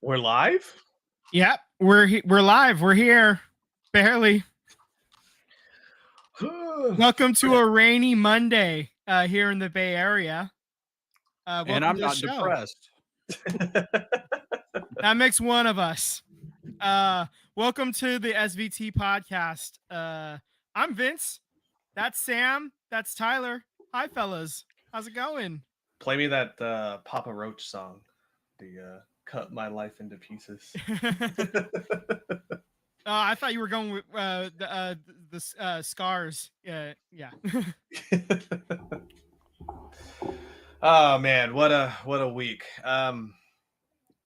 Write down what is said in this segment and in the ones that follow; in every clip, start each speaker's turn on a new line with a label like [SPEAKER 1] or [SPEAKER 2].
[SPEAKER 1] We're live?
[SPEAKER 2] Yep, we're live. We're here, barely. Welcome to a rainy Monday here in the Bay Area.
[SPEAKER 3] And I'm not depressed.
[SPEAKER 2] That makes one of us. Welcome to the SVT Podcast. I'm Vince. That's Sam. That's Tyler. Hi, fellas. How's it going?
[SPEAKER 1] Play me that Papa Roach song. The Cut My Life into Pieces.
[SPEAKER 2] I thought you were going with the Scars. Yeah.
[SPEAKER 1] Oh man, what a week. The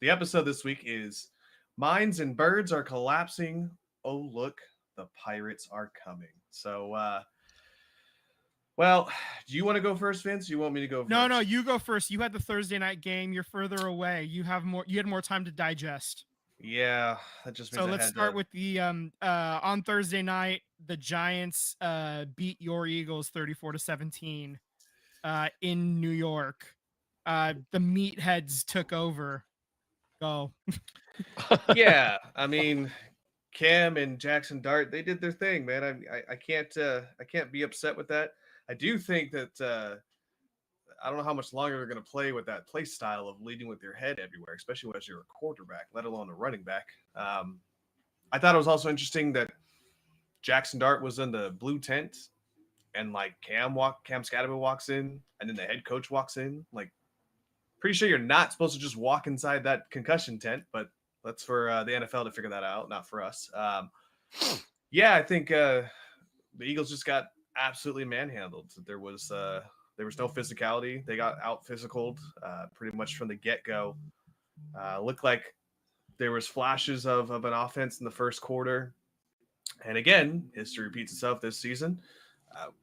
[SPEAKER 1] episode this week is Mines and Birds Are Collapsing. Oh look, the Pirates are coming. So well, do you want to go first, Vince? You want me to go first?
[SPEAKER 2] No, you go first. You had the Thursday night game. You're further away. You had more time to digest.
[SPEAKER 1] Yeah, that just means
[SPEAKER 2] so let's start with the on Thursday night, the Giants beat your Eagles 34-17 in New York. The meatheads took over. Go.
[SPEAKER 1] Yeah, I mean, Cam and Jackson Dart, they did their thing, man. I can't be upset with that. I do think that I don't know how much longer they're going to play with that play style of leading with your head everywhere, especially as you're a quarterback, let alone a running back. I thought it was also interesting that Jackson Dart was in the blue tent, and like Cam Scatterby walks in, and then the head coach walks in. Like, pretty sure you're not supposed to just walk inside that concussion tent, but that's for the NFL to figure that out, not for us. Yeah, I think the Eagles just got absolutely manhandled. There was no physicality. They got out physicaled pretty much from the get-go. Looked like there was flashes of an offense in the first quarter. And again, history repeats itself this season.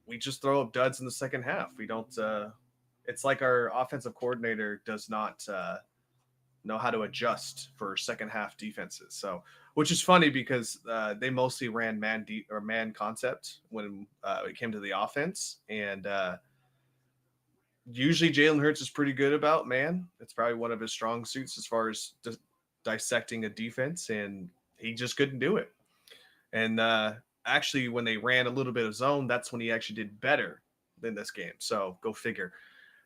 [SPEAKER 1] We just throw up duds in the second half. We don't it's like our offensive coordinator does not know how to adjust for second half defenses. So, which is funny because they mostly ran man concept when it came to the offense. And usually Jalen Hurts is pretty good about man. It's probably one of his strong suits as far as dissecting a defense, and he just couldn't do it. And actually, when they ran a little bit of zone, that's when he actually did better than this game. So go figure.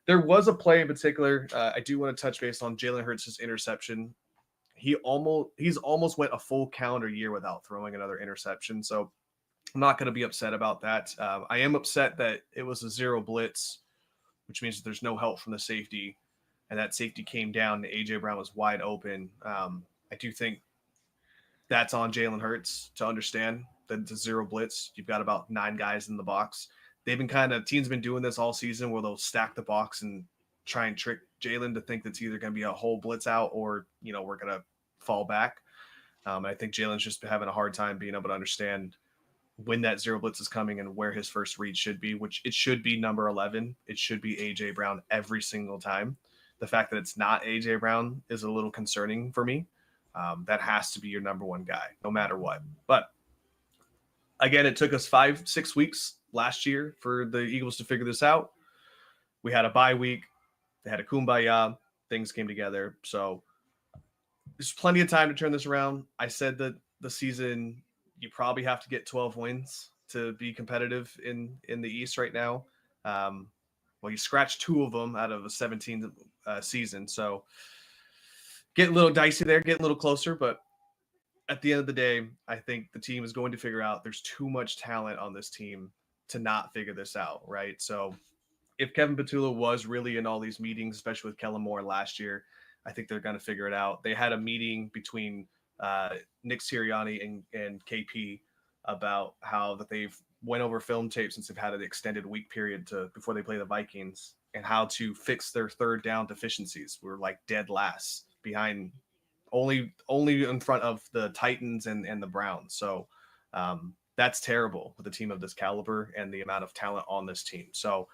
[SPEAKER 1] There was a play in particular. I do want to touch base on Jalen Hurts' interception. He's almost went a full calendar year without throwing another interception. So I'm not going to be upset about that. I am upset that it was a zero blitz, which means that there's no help from the safety, and that safety came down and A.J. Brown was wide open. I do think that's on Jalen Hurts to understand that it's a zero blitz. You've got about 9 guys in the box. Teams been doing this all season where they'll stack the box and try and trick Jalen to think that's either going to be a whole blitz out or, we're going to fall back. I think Jalen's just having a hard time being able to understand when that zero blitz is coming and where his first read should be, which it should be number 11. It should be A.J. Brown every single time. The fact that it's not A.J. Brown is a little concerning for me. That has to be your number one guy, no matter what. But again, it took us 5-6 weeks last year for the Eagles to figure this out. We had a bye week. They had a kumbaya. Things came together. So there's plenty of time to turn this around. I said that the season, you probably have to get 12 wins to be competitive in the East right now. Well, you scratched 2 of them out of a 17 season. So getting a little dicey there, getting a little closer. But at the end of the day, I think the team is going to figure out there's too much talent on this team to not figure this out, right? So if Kevin Petula was really in all these meetings, especially with Kellen Moore last year, I think they're going to figure it out. They had a meeting between Nick Sirianni and KP about how that they've went over film tape since they've had an extended week period before they play the Vikings, and how to fix their third down deficiencies. We're like dead last behind only in front of the Titans and the Browns. So that's terrible with a team of this caliber and the amount of talent on this team. So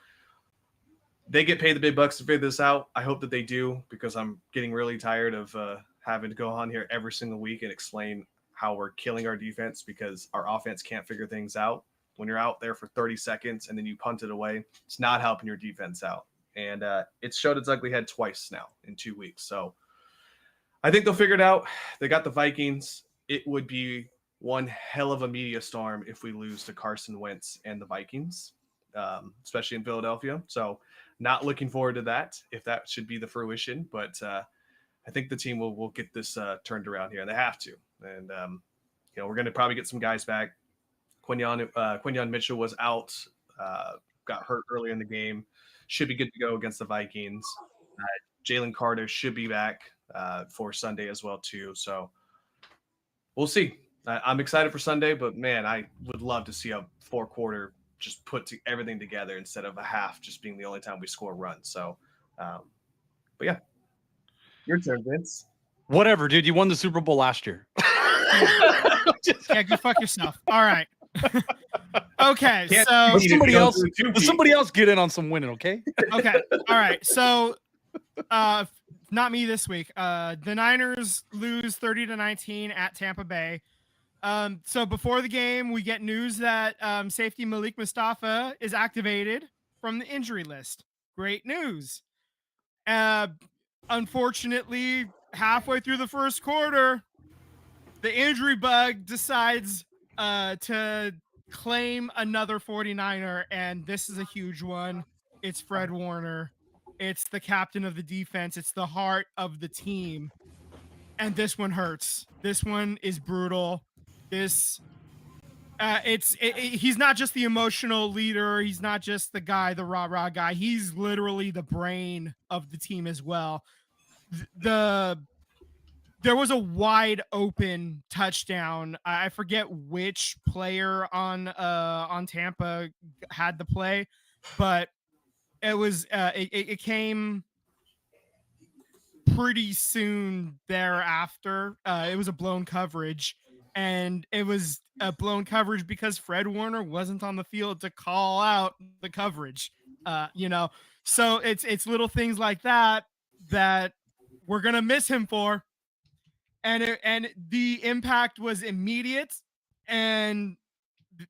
[SPEAKER 1] they get paid the big bucks to figure this out. I hope that they do, because I'm getting really tired of having to go on here every single week and explain how we're killing our defense because our offense can't figure things out. When you're out there for 30 seconds and then you punt it away, it's not helping your defense out. And it's showed its ugly head twice now in 2 weeks. So I think they'll figure it out. They got the Vikings. It would be one hell of a media storm if we lose to Carson Wentz and the Vikings, especially in Philadelphia. So not looking forward to that, if that should be the fruition. But I think the team will get this turned around here, and they have to. And, we're going to probably get some guys back. Quinyon Mitchell was out, got hurt earlier in the game. Should be good to go against the Vikings. Jalen Carter should be back for Sunday as well, too. So we'll see. I'm excited for Sunday, but, man, I would love to see a four-quarter just put everything together instead of a half just being the only time we score runs. So, but, yeah. Your turn, Vince.
[SPEAKER 3] Whatever, dude. You won the Super Bowl last year.
[SPEAKER 2] Yeah, go fuck yourself. All right. Okay, so
[SPEAKER 3] somebody else get in on some winning, okay?
[SPEAKER 2] Okay. All right. So not me this week. The Niners lose 30-19 at Tampa Bay. So before the game, we get news that safety Malik Mustafa is activated from the injury list. Great news. Unfortunately, halfway through the first quarter, the injury bug decides to claim another 49er, and this is a huge one. It's Fred Warner. It's the captain of the defense. It's the heart of the team. And this one hurts. This one is brutal. He's not just the emotional leader. He's not just the guy, the rah-rah guy. He's literally the brain of the team as well. There was a wide open touchdown. I forget which player on Tampa had the play, but it was it came pretty soon thereafter. It was a blown coverage, and it was a blown coverage because Fred Warner wasn't on the field to call out the coverage. So it's little things like that we're gonna miss him for. And the impact was immediate, and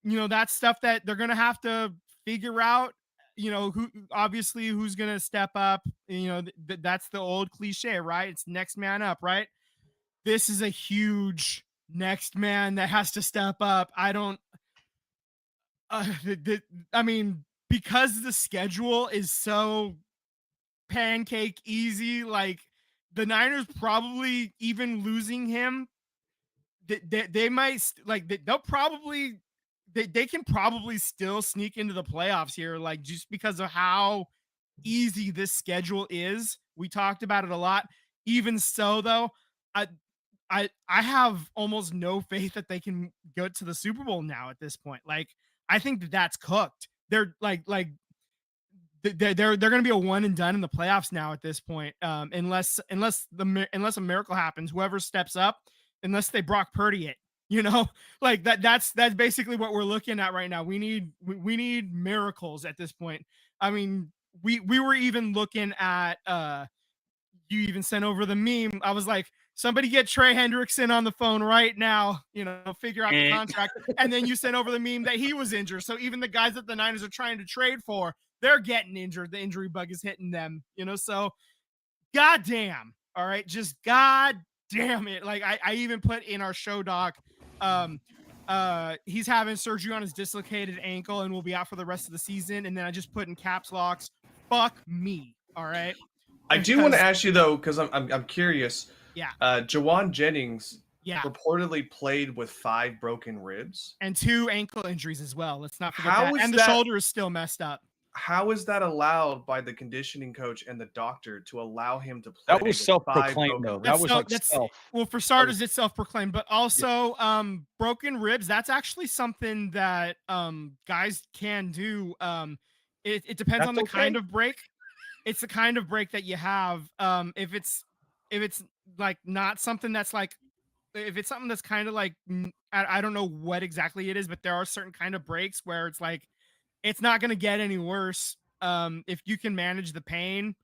[SPEAKER 2] that's stuff that they're gonna have to figure out. Who's gonna step up. That's the old cliche, right? It's next man up, right? This is a huge next man that has to step up. Because the schedule is so pancake easy, like, the Niners probably, even losing him, they might they can probably still sneak into the playoffs here, like, just because of how easy this schedule is. We talked about it a lot. Even so, though, I have almost no faith that they can go to the Super Bowl now at this point. Like, I think that's cooked. They're they're going to be a one and done in the playoffs now at this point, unless a miracle happens. Whoever steps up, unless they Brock Purdy it, that's basically what we're looking at right now. We need miracles at this point. I mean, we were even looking at you even sent over the meme. I was like, somebody get Trey Hendrickson on the phone right now, figure out the contract. And then you sent over the meme that he was injured. So even the guys that the Niners are trying to trade for, they're getting injured. The injury bug is hitting them, so goddamn. All right. Just goddamn it. Like, I even put in our show doc, he's having surgery on his dislocated ankle and will be out for the rest of the season. And then I just put in caps locks, fuck me. All right.
[SPEAKER 1] I do want to ask you, though, because I'm curious.
[SPEAKER 2] Yeah.
[SPEAKER 1] Jawan Jennings
[SPEAKER 2] yeah.
[SPEAKER 1] reportedly played with 5 broken ribs
[SPEAKER 2] and 2 ankle injuries as well. Let's not forget that. And the shoulder is still messed up.
[SPEAKER 1] How is that allowed by the conditioning coach and the doctor to allow him to play?
[SPEAKER 3] That was self-proclaimed, though. That was self.
[SPEAKER 2] Well, for starters, it's self-proclaimed, but also broken ribs. That's actually something that guys can do. It depends on the kind of break. It's the kind of break that you have. If it's like not something that's like, if it's something that's kind of like, I don't know what exactly it is, but there are certain kind of breaks where it's like, it's not going to get any worse. If you can manage the pain,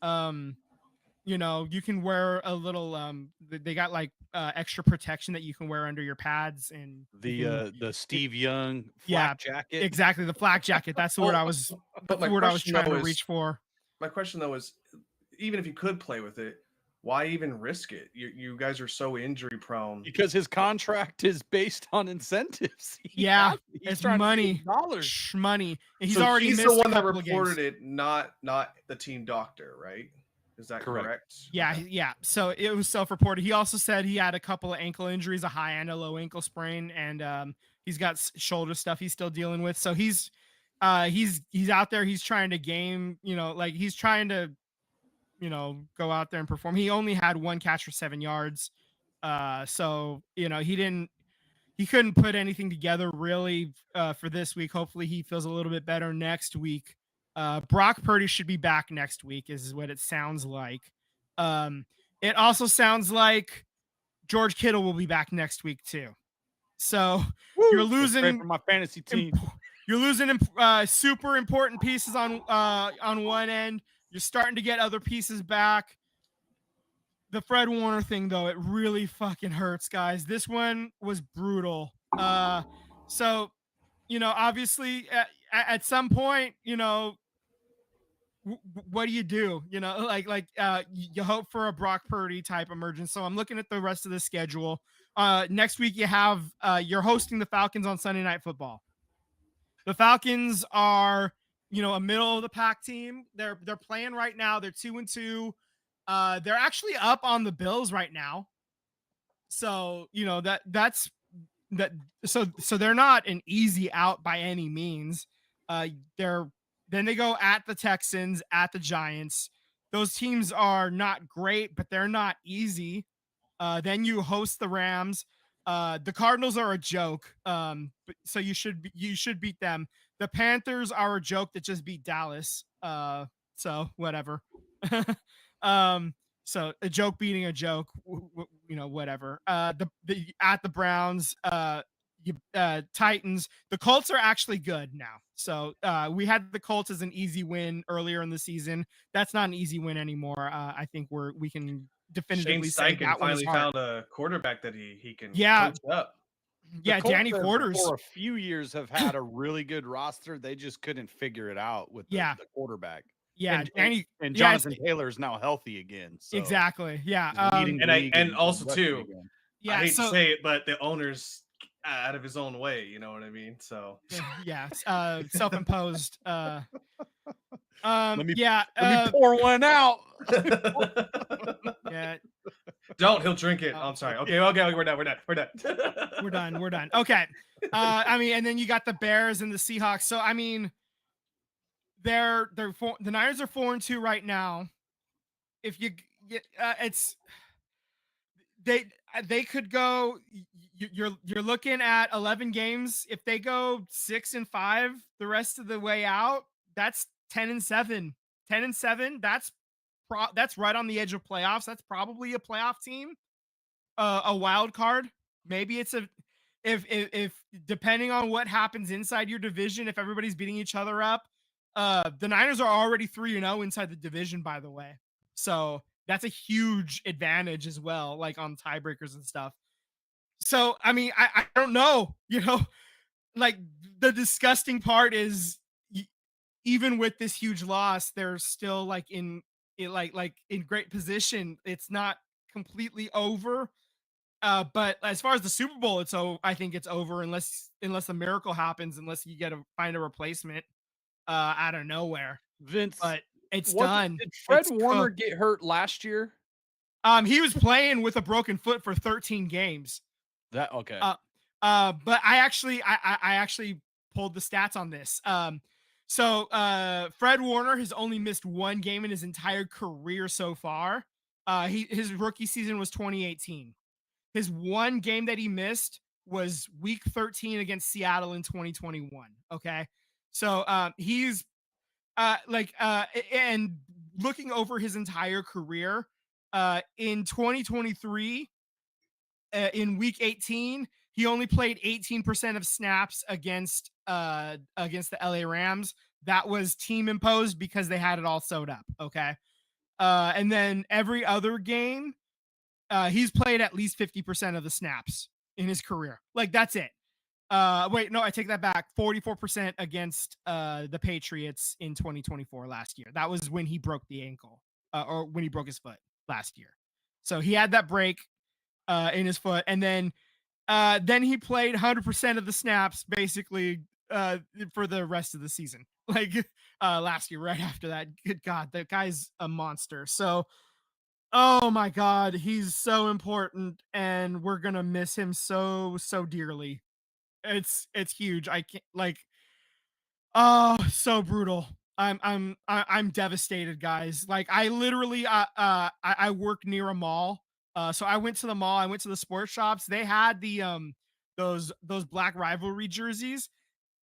[SPEAKER 2] you can wear a little, they got like extra protection that you can wear under your pads, and
[SPEAKER 3] the Steve Young flak jacket.
[SPEAKER 2] Exactly. The flak jacket. That's the word I was, trying to reach for.
[SPEAKER 1] My question though is, even if you could play with it, why even risk it? You guys are so injury prone.
[SPEAKER 3] Because his contract is based on incentives.
[SPEAKER 2] Yeah,
[SPEAKER 3] He's
[SPEAKER 2] it's
[SPEAKER 3] trying
[SPEAKER 2] money,
[SPEAKER 3] to get dollars.
[SPEAKER 2] money. He's
[SPEAKER 1] So
[SPEAKER 2] already
[SPEAKER 1] he's
[SPEAKER 2] missed
[SPEAKER 1] the one
[SPEAKER 2] a
[SPEAKER 1] that
[SPEAKER 2] couple of games.
[SPEAKER 1] reported it, not the team doctor, right? Is that correct?
[SPEAKER 2] Yeah,
[SPEAKER 1] Okay.
[SPEAKER 2] yeah. So it was self-reported. He also said he had a couple of ankle injuries, a high and a low ankle sprain, and he's got shoulder stuff he's still dealing with. So he's out there. He's trying to game, like he's trying to, go out there and perform. He only had one catch for 7 yards. So he couldn't put anything together really for this week. Hopefully he feels a little bit better next week. Brock Purdy should be back next week is what it sounds like. It also sounds like George Kittle will be back next week too. So you're losing
[SPEAKER 3] for my fantasy team.
[SPEAKER 2] You're losing super important pieces on one end. You're starting to get other pieces back. The Fred Warner thing, though, it really fucking hurts, guys. This one was brutal. So, obviously, at some point, what do? You hope for a Brock Purdy type emergence. So I'm looking at the rest of the schedule. Next week, you're hosting the Falcons on Sunday Night Football. The Falcons are, a middle of the pack team. They're playing right now. They're 2-2. They're actually up on the Bills right now. So, so they're not an easy out by any means. Then they go at the Texans, at the Giants. Those teams are not great, but they're not easy. Then you host the Rams. The Cardinals are a joke. So you should beat them. The Panthers are a joke that just beat Dallas. So whatever. So a joke beating a joke, whatever. At the Browns, Titans, the Colts are actually good now. So we had the Colts as an easy win earlier in the season. That's not an easy win anymore. I think we can definitively say that one is hard.
[SPEAKER 1] Found a quarterback that he can coach up.
[SPEAKER 2] Yeah, Danny Quarters
[SPEAKER 3] for a few years have had a really good roster. They just couldn't figure it out with the quarterback.
[SPEAKER 2] Yeah,
[SPEAKER 3] and Jonathan Taylor is now healthy again. So
[SPEAKER 2] exactly. Yeah,
[SPEAKER 1] and also too.
[SPEAKER 2] Yeah,
[SPEAKER 1] I hate to say it, but the owner's out of his own way. You know what I mean? So
[SPEAKER 2] yeah, self-imposed.
[SPEAKER 3] Let me pour one out.
[SPEAKER 2] Yeah.
[SPEAKER 1] Don't. He'll drink it. I'm sorry. Okay. We're
[SPEAKER 2] done. Okay. And then you got the Bears and the Seahawks. So the Niners are 4-2 right now. If you get they could go. You're looking at 11 games. If they go 6-5 the rest of the way out, that's 10-7. 10-7. That's right on the edge of playoffs. That's probably a playoff team, a wild card. Maybe it's if depending on what happens inside your division, if everybody's beating each other up, the Niners are already 3-0 inside the division, by the way. So that's a huge advantage as well, like on tiebreakers and stuff. So, I don't know, like the disgusting part is even with this huge loss, they're still like in great position. It's not completely over. But as far as the Super Bowl, I think it's over unless a miracle happens, unless you find a replacement out of nowhere.
[SPEAKER 3] Vince,
[SPEAKER 2] but it's done.
[SPEAKER 3] Did Fred Warner get hurt last year?
[SPEAKER 2] He was playing with a broken foot for 13 games.
[SPEAKER 3] Okay.
[SPEAKER 2] But I actually pulled the stats on this. So Fred Warner has only missed one game in his entire career so far. His rookie season was 2018. His one game that he missed was week 13 against Seattle in 2021. Okay. So he's and looking over his entire career, in 2023, in week 18, he only played 18% of snaps against the LA Rams. That was team imposed because they had it all sewed up. Okay. And then every other game, he's played at least 50% of the snaps in his career. Like, that's it. Wait, no, I take that back. 44% against the Patriots in 2024 last year. That was when he broke the ankle, or when he broke his foot last year. So he had that break in his foot, and then he played 100% of the snaps basically for the rest of the season. Like last year, right after that. Good God, that guy's a monster. So, oh my God, he's so important, and we're gonna miss him so dearly. It's huge. I can't like. Oh, so brutal. I'm devastated, guys. Like I literally I work near a mall. So I went to the mall, I went to the sports shops. They had the those black rivalry jerseys.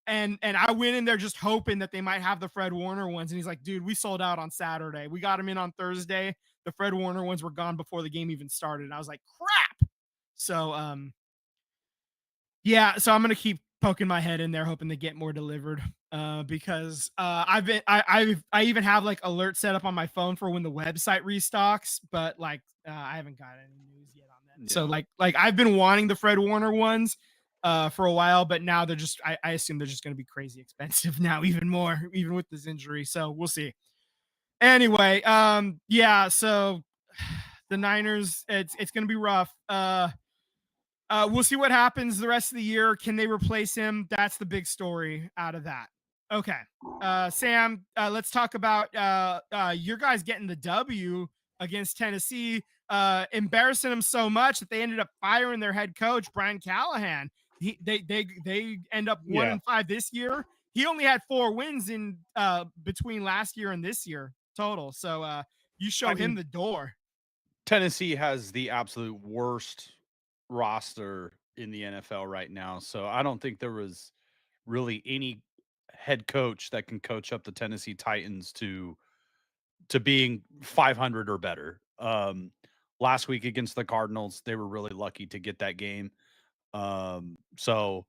[SPEAKER 2] And I went in there just hoping that they might have the Fred Warner ones. And he's like, dude, we sold out on Saturday. We got them in on Thursday. The Fred Warner ones were gone before the game even started. And I was like, crap. So yeah, so I'm gonna keep poking my head in there, hoping to get more delivered. Because I even have like alerts set up on my phone for when the website restocks, but like I haven't got any news yet on that. Yeah. So like I've been wanting the Fred Warner ones for a while, but now they're just I assume they're just gonna be crazy expensive now, even more, even with this injury. So we'll see. Anyway, yeah, so the Niners, it's gonna be rough. We'll see what happens the rest of the year. Can they replace him? That's the big story out of that. Okay. Sam, let's talk about your guys getting the W against Tennessee, embarrassing them so much that they ended up firing their head coach, Brian Callahan. They end up 1-5 this year. He only had 4 wins in between last year and this year total. So you showed him the door.
[SPEAKER 3] Tennessee has the absolute worst roster in the NFL right now. So I don't think there was really any head coach that can coach up the Tennessee Titans to being 500 or better. Last week against the Cardinals, they were really lucky to get that game. So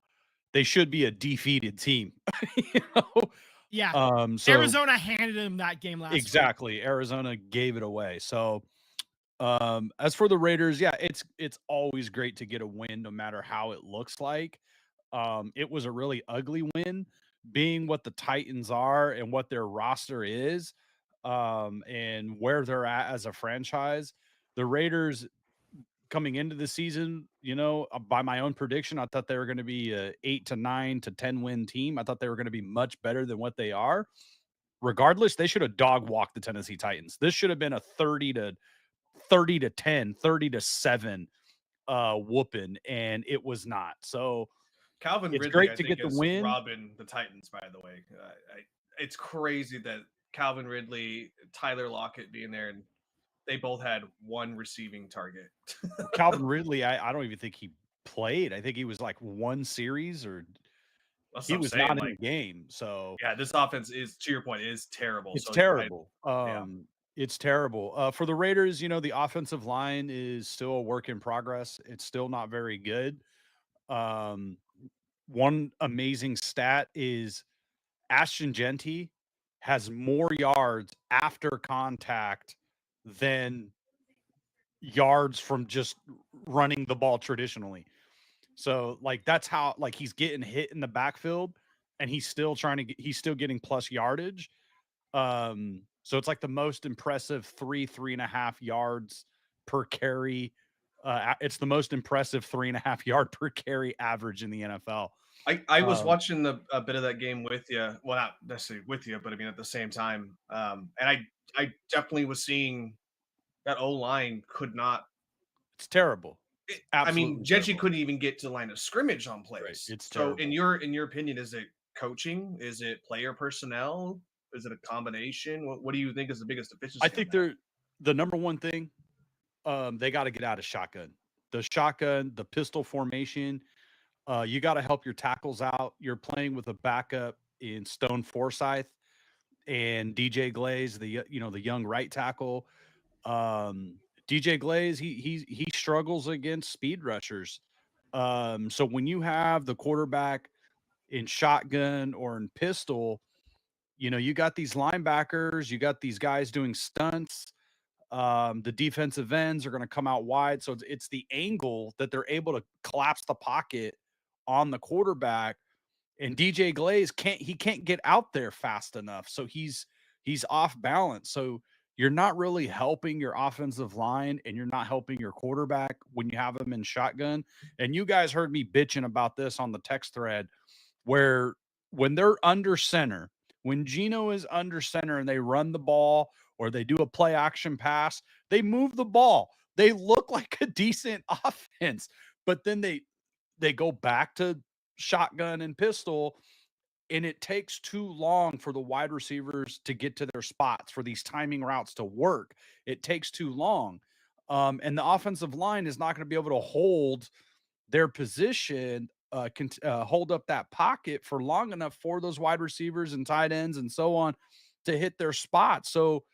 [SPEAKER 3] they should be a defeated team. You know?
[SPEAKER 2] Yeah. So Arizona handed him that game last
[SPEAKER 3] exactly.
[SPEAKER 2] week.
[SPEAKER 3] Arizona gave it away. So as for the Raiders, yeah, it's always great to get a win no matter how it looks like. It was a really ugly win, being what the Titans are and what their roster is, and where they're at as a franchise. The Raiders coming into the season, by my own prediction, I thought they were going to be a 8 to 9 to 10 win team. I thought they were going to be much better than what they are. Regardless, they should have dog walked the Tennessee Titans. This should have been a 30 to 10, 30 to 7 whooping, and it was not. So
[SPEAKER 1] Calvin
[SPEAKER 3] it's
[SPEAKER 1] Ridley,
[SPEAKER 3] great to get the
[SPEAKER 1] is
[SPEAKER 3] win.
[SPEAKER 1] robbing the Titans, by the way. It's crazy that Calvin Ridley, Tyler Lockett being there, and they both had 1 receiving target.
[SPEAKER 3] Calvin Ridley, I don't even think he played. I think he was like 1 series, or he was not in the game. So
[SPEAKER 1] yeah, this offense is, to your point, is terrible.
[SPEAKER 3] It's terrible. It's terrible. For the Raiders, the offensive line is still a work in progress. It's still not very good. One amazing stat is Ashton Genty has more yards after contact than yards from just running the ball traditionally. So like that's how like he's getting hit in the backfield and he's still he's still getting plus yardage. So it's like the most impressive 3.5 yards per carry. It's the most impressive 3.5 yard per carry average in the NFL.
[SPEAKER 1] I was watching a bit of that game with you. Well, not necessarily with you, but I mean at the same time. And I definitely was seeing that O-line could not.
[SPEAKER 3] It's terrible.
[SPEAKER 1] I mean, Genty couldn't even get to line of scrimmage on plays.
[SPEAKER 3] Right. It's
[SPEAKER 1] so
[SPEAKER 3] terrible.
[SPEAKER 1] in your opinion, is it coaching? Is it player personnel? Is it a combination? What do you think is the biggest deficiency?
[SPEAKER 3] I think they're the number one thing. They got to get out of shotgun. The shotgun, the pistol formation. You got to help your tackles out. You're playing with a backup in Stone Forsythe and DJ Glaze, the young right tackle. DJ Glaze, he struggles against speed rushers. So when you have the quarterback in shotgun or in pistol, you got these linebackers, you got these guys doing stunts. The defensive ends are going to come out wide. So it's the angle that they're able to collapse the pocket on the quarterback. And DJ Glaze can't get out there fast enough. So he's off balance. So you're not really helping your offensive line and you're not helping your quarterback when you have them in shotgun. And you guys heard me bitching about this on the text thread where when they're under center, when Geno is under center and they run the ball or they do a play action pass, they move the ball. They look like a decent offense, but then they go back to shotgun and pistol, and it takes too long for the wide receivers to get to their spots, for these timing routes to work. It takes too long. And the offensive line is not going to be able to hold their position, hold up that pocket for long enough for those wide receivers and tight ends and so on to hit their spots. So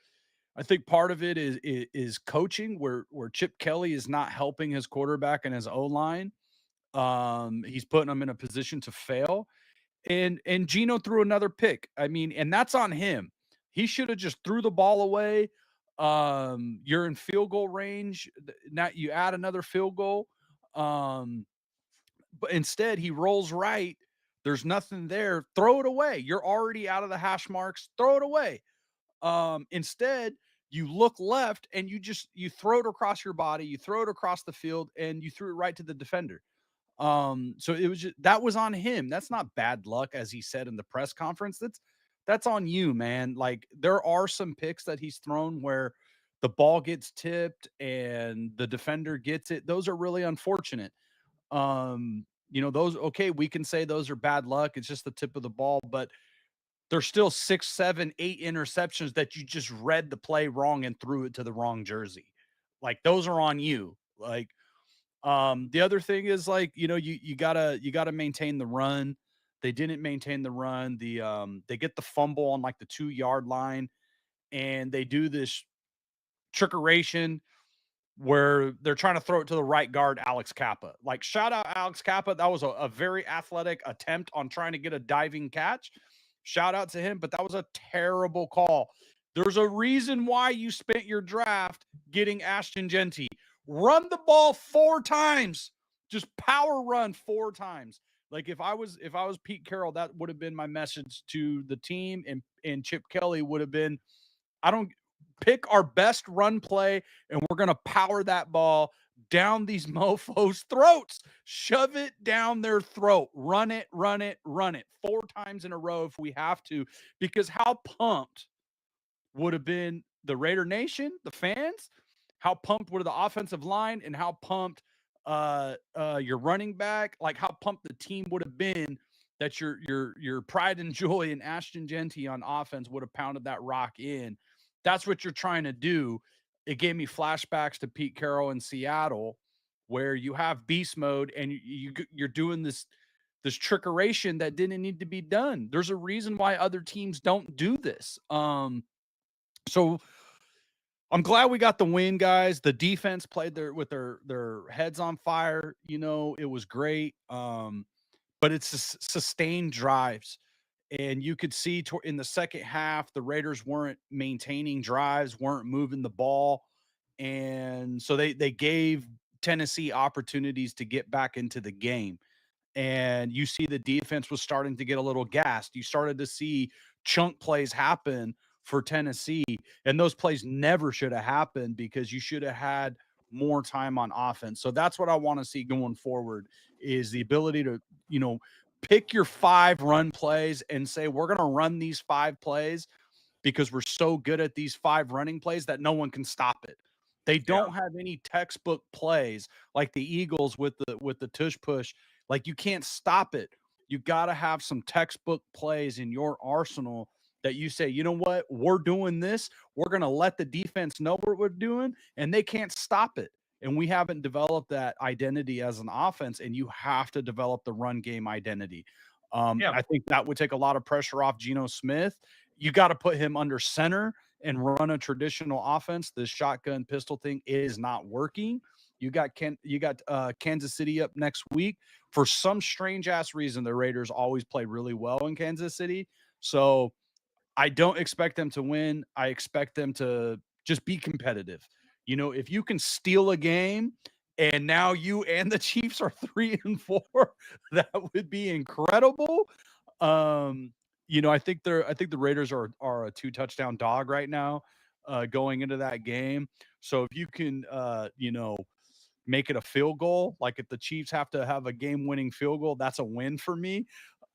[SPEAKER 3] I think part of it is coaching, where Chip Kelly is not helping his quarterback and his O line. He's putting them in a position to fail. And Geno threw another pick. I mean, and that's on him. He should have just threw the ball away. You're in field goal range. Now you add another field goal. But instead he rolls right. There's nothing there. Throw it away. You're already out of the hash marks. Throw it away. Instead, you look left and you throw it across your body, you throw it across the field, and you threw it right to the defender. So it was that was on him. That's not bad luck, as he said in the press conference. That's on you, man. Like, there are some picks that he's thrown where the ball gets tipped and the defender gets it. Those are really unfortunate. Those, okay, we can say those are bad luck. It's just the tip of the ball, but there's still 6, 7, 8 interceptions that you just read the play wrong and threw it to the wrong jersey. Like, those are on you. Like, the other thing is, like, you gotta maintain the run. They didn't maintain the run. They get the fumble on like the 2-yard line, and they do this trickeration where they're trying to throw it to the right guard, Alex Kappa. Like, shout out Alex Kappa. That was a very athletic attempt on trying to get a diving catch. Shout out to him, but that was a terrible call. There's a reason why you spent your draft getting Ashton Genty. Run the ball 4 times. Just power run 4 times. Like, if I was Pete Carroll, that would have been my message to the team, and Chip Kelly would have been, I don't pick our best run play, and we're going to power that ball down these mofos' throats. Shove it down their throat. Run it, run it, run it 4 times in a row if we have to, because how pumped would have been the Raider Nation, the fans, how pumped would the offensive line, and how pumped your running back, like how pumped the team would have been that your pride and joy and Ashton Genty on offense would have pounded that rock in. That's what you're trying to do. It gave me flashbacks to Pete Carroll in Seattle, where you have beast mode and you're doing this trickeration that didn't need to be done. There's a reason why other teams don't do this. So I'm glad we got the win, guys. The defense played with their heads on fire. It was great. But it's sustained drives. And you could see in the second half, the Raiders weren't maintaining drives, weren't moving the ball. And so they gave Tennessee opportunities to get back into the game. And you see the defense was starting to get a little gassed. You started to see chunk plays happen for Tennessee. And those plays never should have happened, because you should have had more time on offense. So that's what I want to see going forward, is the ability to, pick your 5 run plays and say, we're going to run these 5 plays because we're so good at these 5 running plays that no one can stop it. They don't have any textbook plays like the Eagles with the tush push. Like, you can't stop it. You got to have some textbook plays in your arsenal that you say, you know what, we're doing this. We're going to let the defense know what we're doing, and they can't stop it. And we haven't developed that identity as an offense, and you have to develop the run game identity. I think that would take a lot of pressure off Geno Smith. You got to put him under center and run a traditional offense. This shotgun pistol thing is not working. You got Kansas City up next week. For some strange ass reason, the Raiders always play really well in Kansas City. So I don't expect them to win. I expect them to just be competitive. If you can steal a game and now you and the Chiefs are 3-4, that would be incredible. I think the Raiders are a 2-touchdown dog right now. going into that game. So if you can, make it a field goal, like if the Chiefs have to have a game-winning field goal, that's a win for me.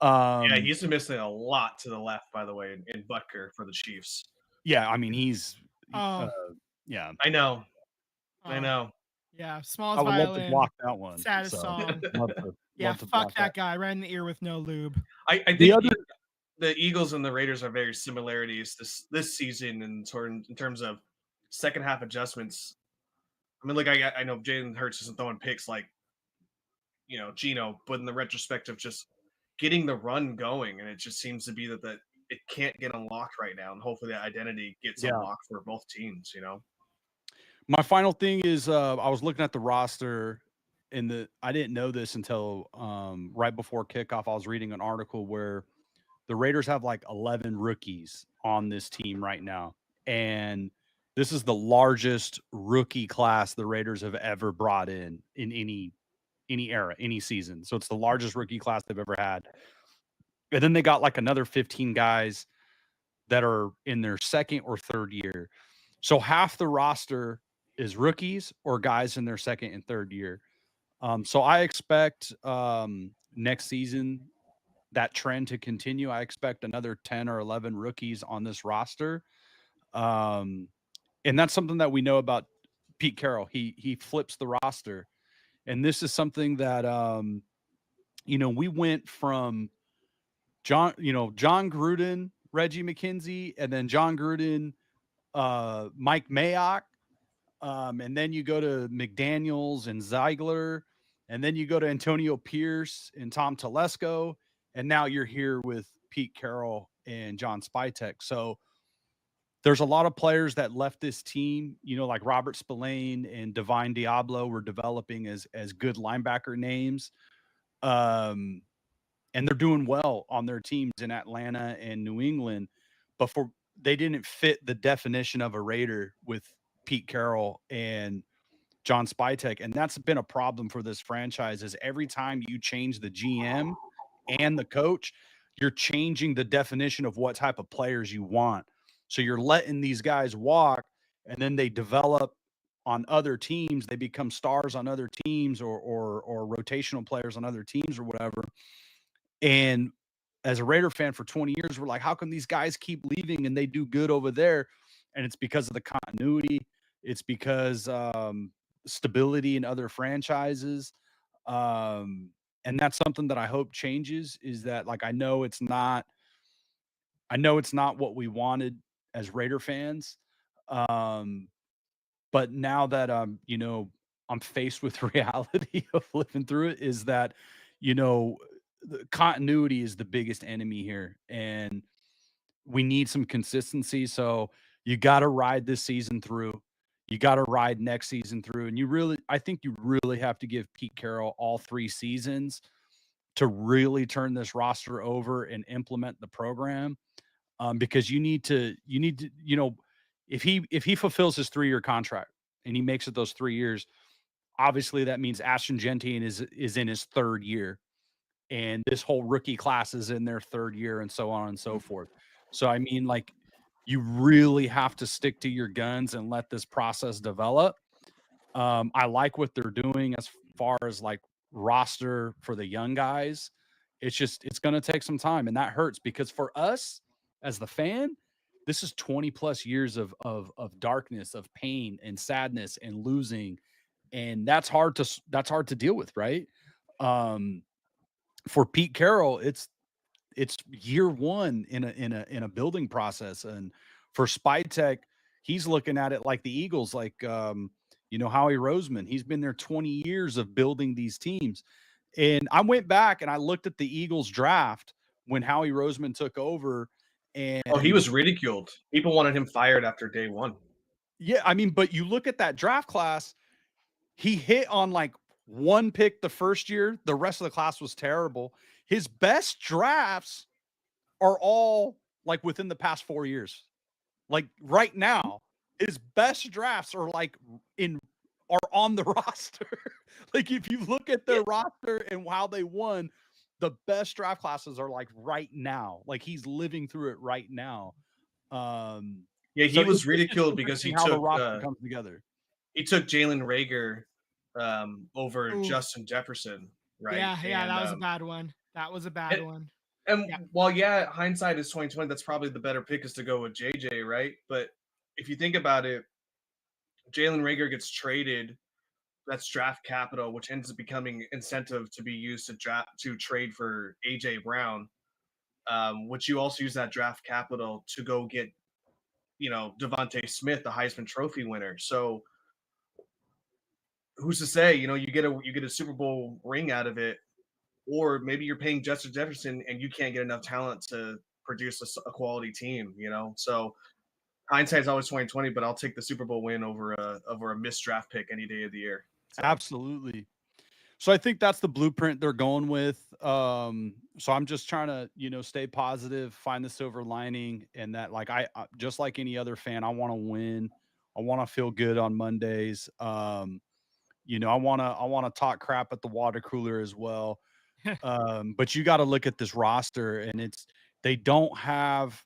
[SPEAKER 1] Yeah, he's been missing a lot to the left, by the way, in Butker for the Chiefs.
[SPEAKER 3] Yeah, I mean he's,
[SPEAKER 2] Oh.
[SPEAKER 3] yeah.
[SPEAKER 1] I know.
[SPEAKER 2] Oh. Yeah, Small's
[SPEAKER 3] I would love to
[SPEAKER 2] violin.
[SPEAKER 3] block that one.
[SPEAKER 2] Saddest
[SPEAKER 3] So
[SPEAKER 2] song.
[SPEAKER 3] love
[SPEAKER 2] Yeah,
[SPEAKER 3] to
[SPEAKER 2] fuck
[SPEAKER 3] block
[SPEAKER 2] that guy right in the ear with no lube.
[SPEAKER 1] I
[SPEAKER 3] The
[SPEAKER 1] think
[SPEAKER 3] other,
[SPEAKER 1] the Eagles and the Raiders are very similarities this season in terms of second half adjustments. I mean, like I know Jalen Hurts isn't throwing picks like Geno, but in the retrospect of just getting the run going, and it just seems to be that it can't get unlocked right now, and hopefully that identity gets
[SPEAKER 3] Yeah.
[SPEAKER 1] unlocked for both teams.
[SPEAKER 3] my final thing is, I was looking at the roster, and I didn't know this until right before kickoff. I was reading an article where the Raiders have like 11 rookies on this team right now, and this is the largest rookie class the Raiders have ever brought in any era, any season. So it's the largest rookie class they've ever had. And then they got like another 15 guys that are in their second or third year. So half the roster is rookies or guys in their second and third year. So I expect next season that trend to continue. I expect another 10 or 11 rookies on this roster. And that's something that we know about Pete Carroll. He flips the roster. And this is something that we went from John Gruden, Reggie McKenzie, and then John Gruden, Mike Mayock. And then you go to McDaniels and Ziegler, and then you go to Antonio Pierce and Tom Telesco, and now you're here with Pete Carroll and John Spytek. So there's a lot of players that left this team, like Robert Spillane and Divine Diablo were developing as good linebacker names. And they're doing well on their teams in Atlanta and New England, but they didn't fit the definition of a Raider with Pete Carroll and John Spytek. And that's been a problem for this franchise is every time you change the GM and the coach, you're changing the definition of what type of players you want. So you're letting these guys walk, and then they develop on other teams. They become stars on other teams or rotational players on other teams or whatever. And as a Raider fan for 20 years, we're like, how come these guys keep leaving and they do good over there? And it's because of the continuity. It's because stability in other franchises. And that's something that I hope changes is that, like, I know it's not what we wanted as Raider fans. But now that I'm faced with reality of living through it, is that, the continuity is the biggest enemy here, and we need some consistency. So you got to ride this season through. You got to ride next season through. And I think you really have to give Pete Carroll all 3 seasons to really turn this roster over and implement the program. Because you need to, if he fulfills his 3-year contract and he makes it those 3 years, obviously that means Ashton Gentine is in his 3rd year. And this whole rookie class is in their 3rd year and so on and so forth. So, I mean, like, you really have to stick to your guns and let this process develop. I like what they're doing as far as like roster for the young guys. It's going to take some time, and that hurts because for us as the fan, this is 20 plus years of darkness, of pain and sadness and losing. And that's hard to deal with. Right. For Pete Carroll, it's year 1 in a building process. And for Spytek, he's looking at it like the Eagles, like Howie Roseman. He's been there 20 years of building these teams. And I went back and I looked at the Eagles draft when Howie Roseman took over. And
[SPEAKER 1] he was ridiculed. People wanted him fired after day 1.
[SPEAKER 3] Yeah, I mean, but you look at that draft class, he hit on like 1 pick the first year. The rest of the class was terrible. His best drafts are all like within the past 4 years. Like right now, his best drafts are on the roster. Like if you look at their roster and how they won, the best draft classes are like right now. Like he's living through it right now.
[SPEAKER 1] Yeah, he
[SPEAKER 3] So
[SPEAKER 1] was
[SPEAKER 3] it's
[SPEAKER 1] ridiculed because
[SPEAKER 3] interesting how the roster comes together.
[SPEAKER 1] he took Jalen Rager over
[SPEAKER 2] Oof.
[SPEAKER 1] Justin Jefferson, right?
[SPEAKER 2] Yeah, that was a bad one. That was a bad one.
[SPEAKER 1] And
[SPEAKER 2] Yeah.
[SPEAKER 1] while hindsight is 2020, that's probably the better pick is to go with JJ, right? But if you think about it, Jalen Rager gets traded. That's draft capital, which ends up becoming incentive to be used to trade for AJ Brown, which you also use that draft capital to go get, Devontae Smith, the Heisman Trophy winner. So who's to say, you get a Super Bowl ring out of it, or maybe you're paying Justin Jefferson and you can't get enough talent to produce a quality team, So hindsight is always 2020, but I'll take the Super Bowl win over a missed draft pick any day of the year. So.
[SPEAKER 3] Absolutely. So I think that's the blueprint they're going with. So I'm just trying to, stay positive, find the silver lining, and that like I just like any other fan, I want to win. I want to feel good on Mondays. I want to talk crap at the water cooler as well. But you got to look at this roster, and they don't have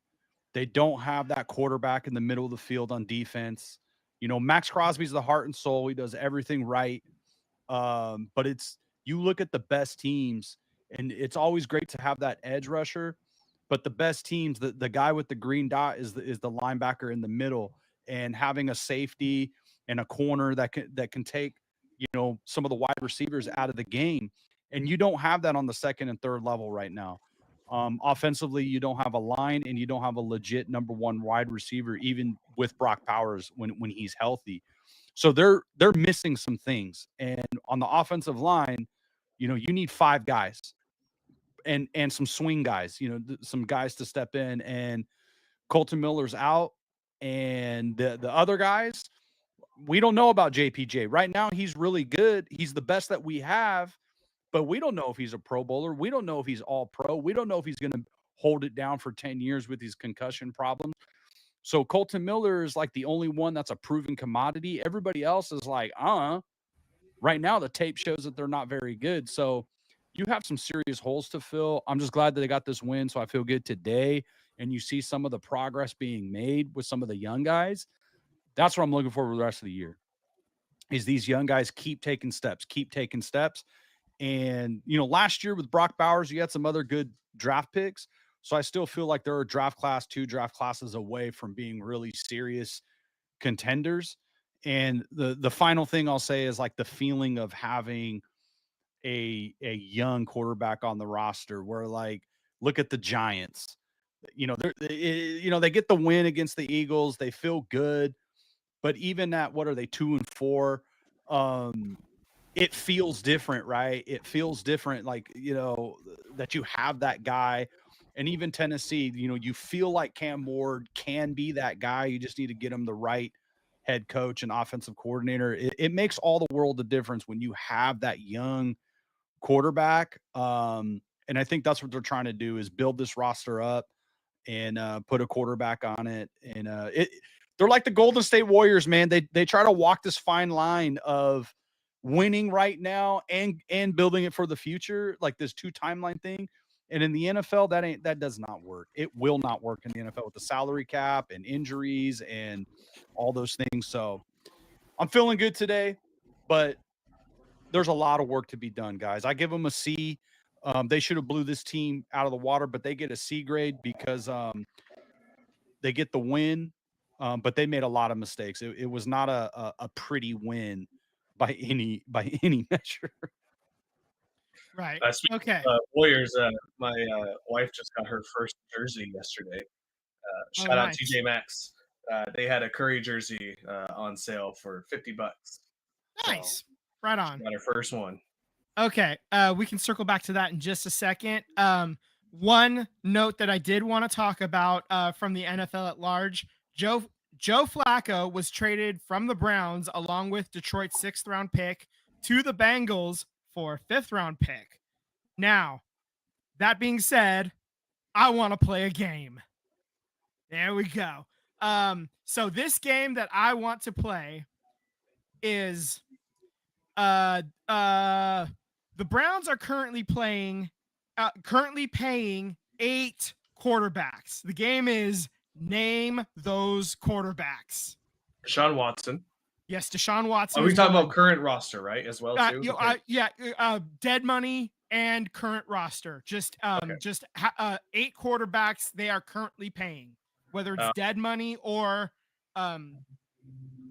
[SPEAKER 3] that quarterback in the middle of the field on defense. Max Crosby's the heart and soul. He does everything right. But you look at the best teams, and it's always great to have that edge rusher. But the best teams, the guy with the green dot is the linebacker in the middle, and having a safety and a corner that can take some of the wide receivers out of the game, and you don't have that on the second and third level right now. Offensively, you don't have a line, and you don't have a legit number one wide receiver, even with Brock Powers when he's healthy. So they're missing some things. And on the offensive line, you need 5 guys and some swing guys, some guys to step in. And Colton Miller's out, and the other guys, we don't know about JPJ. Right now, he's really good. He's the best that we have, but we don't know if he's a Pro Bowler. We don't know if he's all pro. We don't know if he's going to hold it down for 10 years with these concussion problems. So Colton Miller is like the only one that's a proven commodity. Everybody else is like, right now the tape shows that they're not very good. So you have some serious holes to fill. I'm just glad that they got this win. So I feel good today. And you see some of the progress being made with some of the young guys. That's what I'm looking for the rest of the year, is these young guys keep taking steps. And, last year with Brock Bowers, you had some other good draft picks. So I still feel like there are two draft classes away from being really serious contenders. And the final thing I'll say is like the feeling of having a young quarterback on the roster, where like, look at the Giants, they get the win against the Eagles. They feel good, but even at, what are they, 2-4? It feels different, right? It feels different, like, that you have that guy. And even Tennessee, you feel like Cam Ward can be that guy. You just need to get him the right head coach and offensive coordinator. It makes all the world of difference when you have that young quarterback. And I think that's what they're trying to do, is build this roster up and put a quarterback on it. And they're like the Golden State Warriors, man. They try to walk this fine line of winning right now and building it for the future, like this 2 timeline thing. And in the NFL, that does not work. It will not work in the NFL with the salary cap and injuries and all those things. So I'm feeling good today, but there's a lot of work to be done, guys. I give them a C. They should have blew this team out of the water, but they get a C grade because they get the win. But they made a lot of mistakes. It was not a pretty win by any measure.
[SPEAKER 2] Right.
[SPEAKER 1] Speaking
[SPEAKER 2] Okay.
[SPEAKER 1] of, Warriors, my wife just got her first jersey yesterday. Shout out
[SPEAKER 2] nice.
[SPEAKER 1] TJ Maxx. They had a Curry jersey on sale for $50.
[SPEAKER 2] Nice.
[SPEAKER 1] So
[SPEAKER 2] Right on.
[SPEAKER 1] got her first one.
[SPEAKER 2] Okay. We can circle back to that in just a second. One note that I did want to talk about from the NFL at large, Joe Flacco was traded from the Browns along with Detroit's 6th round pick to the Bengals for a 5th round pick. Now, that being said, I want to play a game. There we go. So this game that I want to play is the Browns are currently paying 8 quarterbacks. The game is Name those quarterbacks.
[SPEAKER 1] Deshaun Watson.
[SPEAKER 2] Yes, Deshaun Watson.
[SPEAKER 1] Are we
[SPEAKER 2] is
[SPEAKER 1] talking
[SPEAKER 2] one.
[SPEAKER 1] about current roster, right? As well, too.
[SPEAKER 2] Dead money and current roster. Just 8 quarterbacks they are currently paying, whether it's dead money or on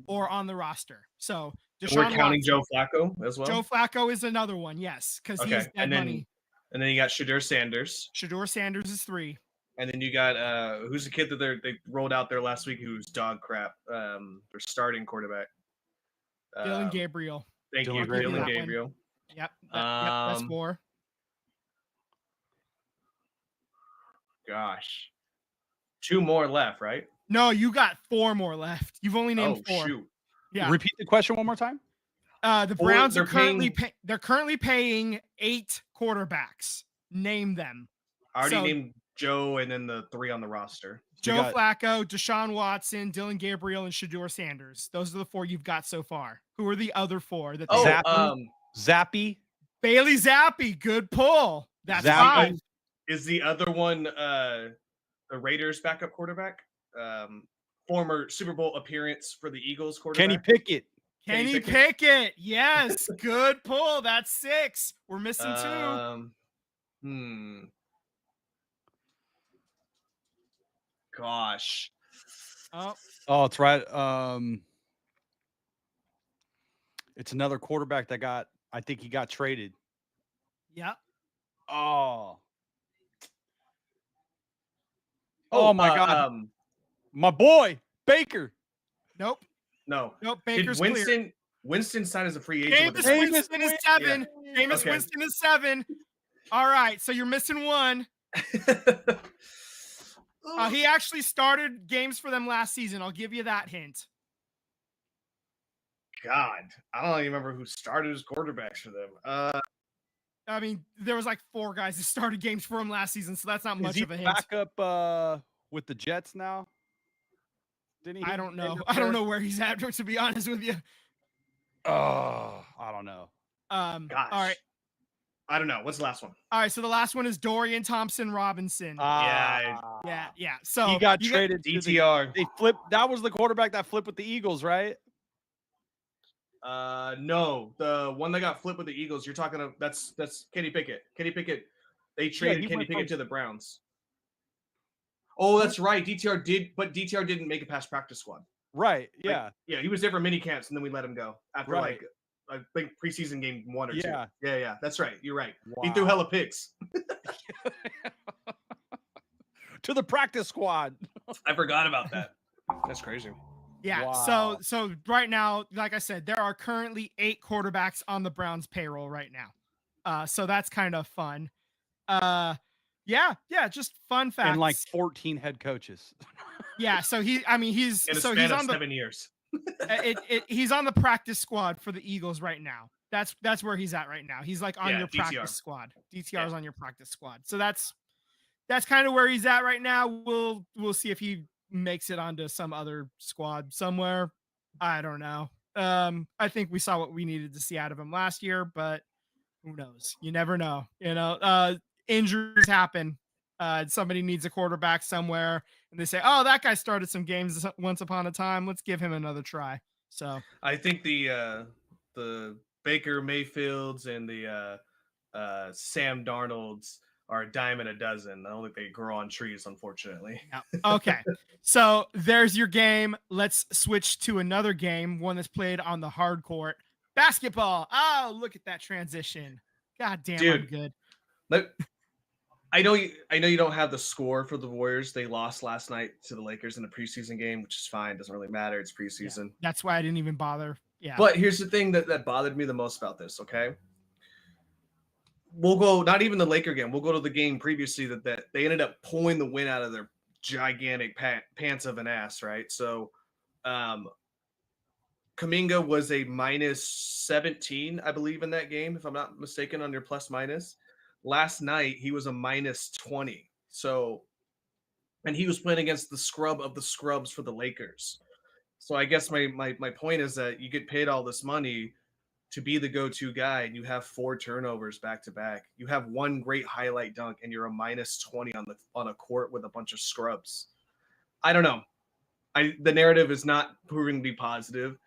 [SPEAKER 2] the roster. So Deshaun
[SPEAKER 1] we're counting
[SPEAKER 2] Watson.
[SPEAKER 1] Joe Flacco as well.
[SPEAKER 2] Joe Flacco is another one, yes, because he's dead money.
[SPEAKER 1] And then you got Shedeur Sanders.
[SPEAKER 2] Shedeur Sanders is 3.
[SPEAKER 1] And then you got who's the kid that they rolled out there last week who's dog crap? Their starting quarterback.
[SPEAKER 2] Dylan Gabriel.
[SPEAKER 1] Thank you, Dylan Gabriel.
[SPEAKER 2] Yep, that's 4.
[SPEAKER 1] Gosh. 2 more left, right?
[SPEAKER 2] No, you got 4 more left. You've only named 4.
[SPEAKER 1] Shoot.
[SPEAKER 3] Yeah. Repeat the question one more time.
[SPEAKER 2] The Browns are currently paying 8 quarterbacks. Name them.
[SPEAKER 1] I already named Joe and then the 3 on the roster.
[SPEAKER 2] Joe Flacco, Deshaun Watson, Dylan Gabriel, and Shedeur Sanders. Those are the 4 you've got so far. Who are the other 4?
[SPEAKER 3] Zappy.
[SPEAKER 2] Bailey Zappi. Good pull. That's
[SPEAKER 3] Zappy.
[SPEAKER 2] 5.
[SPEAKER 1] Is the other one the Raiders backup quarterback? Former Super Bowl appearance for the Eagles quarterback?
[SPEAKER 3] Kenny Pickett.
[SPEAKER 2] Kenny Pickett. Yes. Good pull. That's 6. We're missing 2.
[SPEAKER 1] Gosh.
[SPEAKER 3] Oh, it's right. It's another quarterback that I think he got traded.
[SPEAKER 2] Yep.
[SPEAKER 3] Oh my God. My boy, Baker.
[SPEAKER 2] Nope.
[SPEAKER 1] No.
[SPEAKER 2] Baker's
[SPEAKER 1] clear. Winston signed as a free agent.
[SPEAKER 2] Jameis Winston is 7. Yeah. Jameis Winston is 7. All right, so you're missing 1. He actually started games for them last season. I'll give you that hint.
[SPEAKER 1] God, I don't even remember who started as quarterbacks for them.
[SPEAKER 2] I mean, there was like 4 guys that started games for him last season, so that's not much of a hint.
[SPEAKER 3] Back up with the Jets now? Didn't he?
[SPEAKER 2] I don't know. I don't know where he's at, to be honest with you.
[SPEAKER 3] Oh, I don't know.
[SPEAKER 1] Gosh.
[SPEAKER 2] All right.
[SPEAKER 1] I don't know. What's the last one?
[SPEAKER 2] All right, so the last one is Dorian Thompson-Robinson.
[SPEAKER 1] Yeah.
[SPEAKER 2] So
[SPEAKER 3] he got traded.
[SPEAKER 1] DTR.
[SPEAKER 3] They flipped. That was the quarterback that flipped with the Eagles, right?
[SPEAKER 1] No, the one that got flipped with the Eagles. You're talking about that's Kenny Pickett. Kenny Pickett. They traded Kenny Pickett to the Browns. Oh, that's right. DTR didn't make it past practice squad.
[SPEAKER 3] Right. Yeah.
[SPEAKER 1] He was there for mini camps, and then we let him go after I think preseason game 1 or 2. Yeah. That's right. You're right. Wow. He threw hella picks.
[SPEAKER 3] To the practice squad.
[SPEAKER 1] I forgot about that. That's crazy.
[SPEAKER 2] Yeah. Wow. So right now, like I said, there are currently 8 quarterbacks on the Browns payroll right now. So that's kind of fun. Just fun facts.
[SPEAKER 3] And like 14 head coaches.
[SPEAKER 2] Yeah. So he's
[SPEAKER 1] in a span of 7 years.
[SPEAKER 2] He's on the practice squad for the Eagles right now. That's where he's at right now. He's like on your DTR. Practice squad. DTR is on your practice squad. So that's kind of where he's at right now. We'll see if he makes it onto some other squad somewhere. I don't know. I think we saw what we needed to see out of him last year, but who knows? You never know. Injuries happen. Somebody needs a quarterback somewhere, and they say, "Oh, that guy started some games once upon a time. Let's give him another try." So
[SPEAKER 1] I think the Baker Mayfields and the Sam Darnolds are a dime a dozen. I don't think they grow on trees, unfortunately.
[SPEAKER 2] Yeah. Okay, so there's your game. Let's switch to another game, one that's played on the hard court. Basketball. Oh, look at that transition. God damn, dude, I'm good.
[SPEAKER 1] I know you don't have the score for the Warriors. They lost last night to the Lakers in a preseason game, which is fine. Doesn't really matter. It's preseason.
[SPEAKER 2] Yeah, that's why I didn't even bother. Yeah.
[SPEAKER 1] But here's the thing that bothered me the most about this, okay? We'll go, not even the Laker game. We'll go to the game previously that they ended up pulling the win out of their gigantic pants of an ass, right? So Kuminga was a minus 17, I believe, in that game, if I'm not mistaken, on your plus minus. Last night, he was a minus 20. So, and he was playing against the scrub of the scrubs for the Lakers. So I guess my point is that you get paid all this money to be the go-to guy, and you have 4 turnovers back to back. You have 1 great highlight dunk, and you're a minus 20 on a court with a bunch of scrubs. I don't know. The narrative is not proving to be positive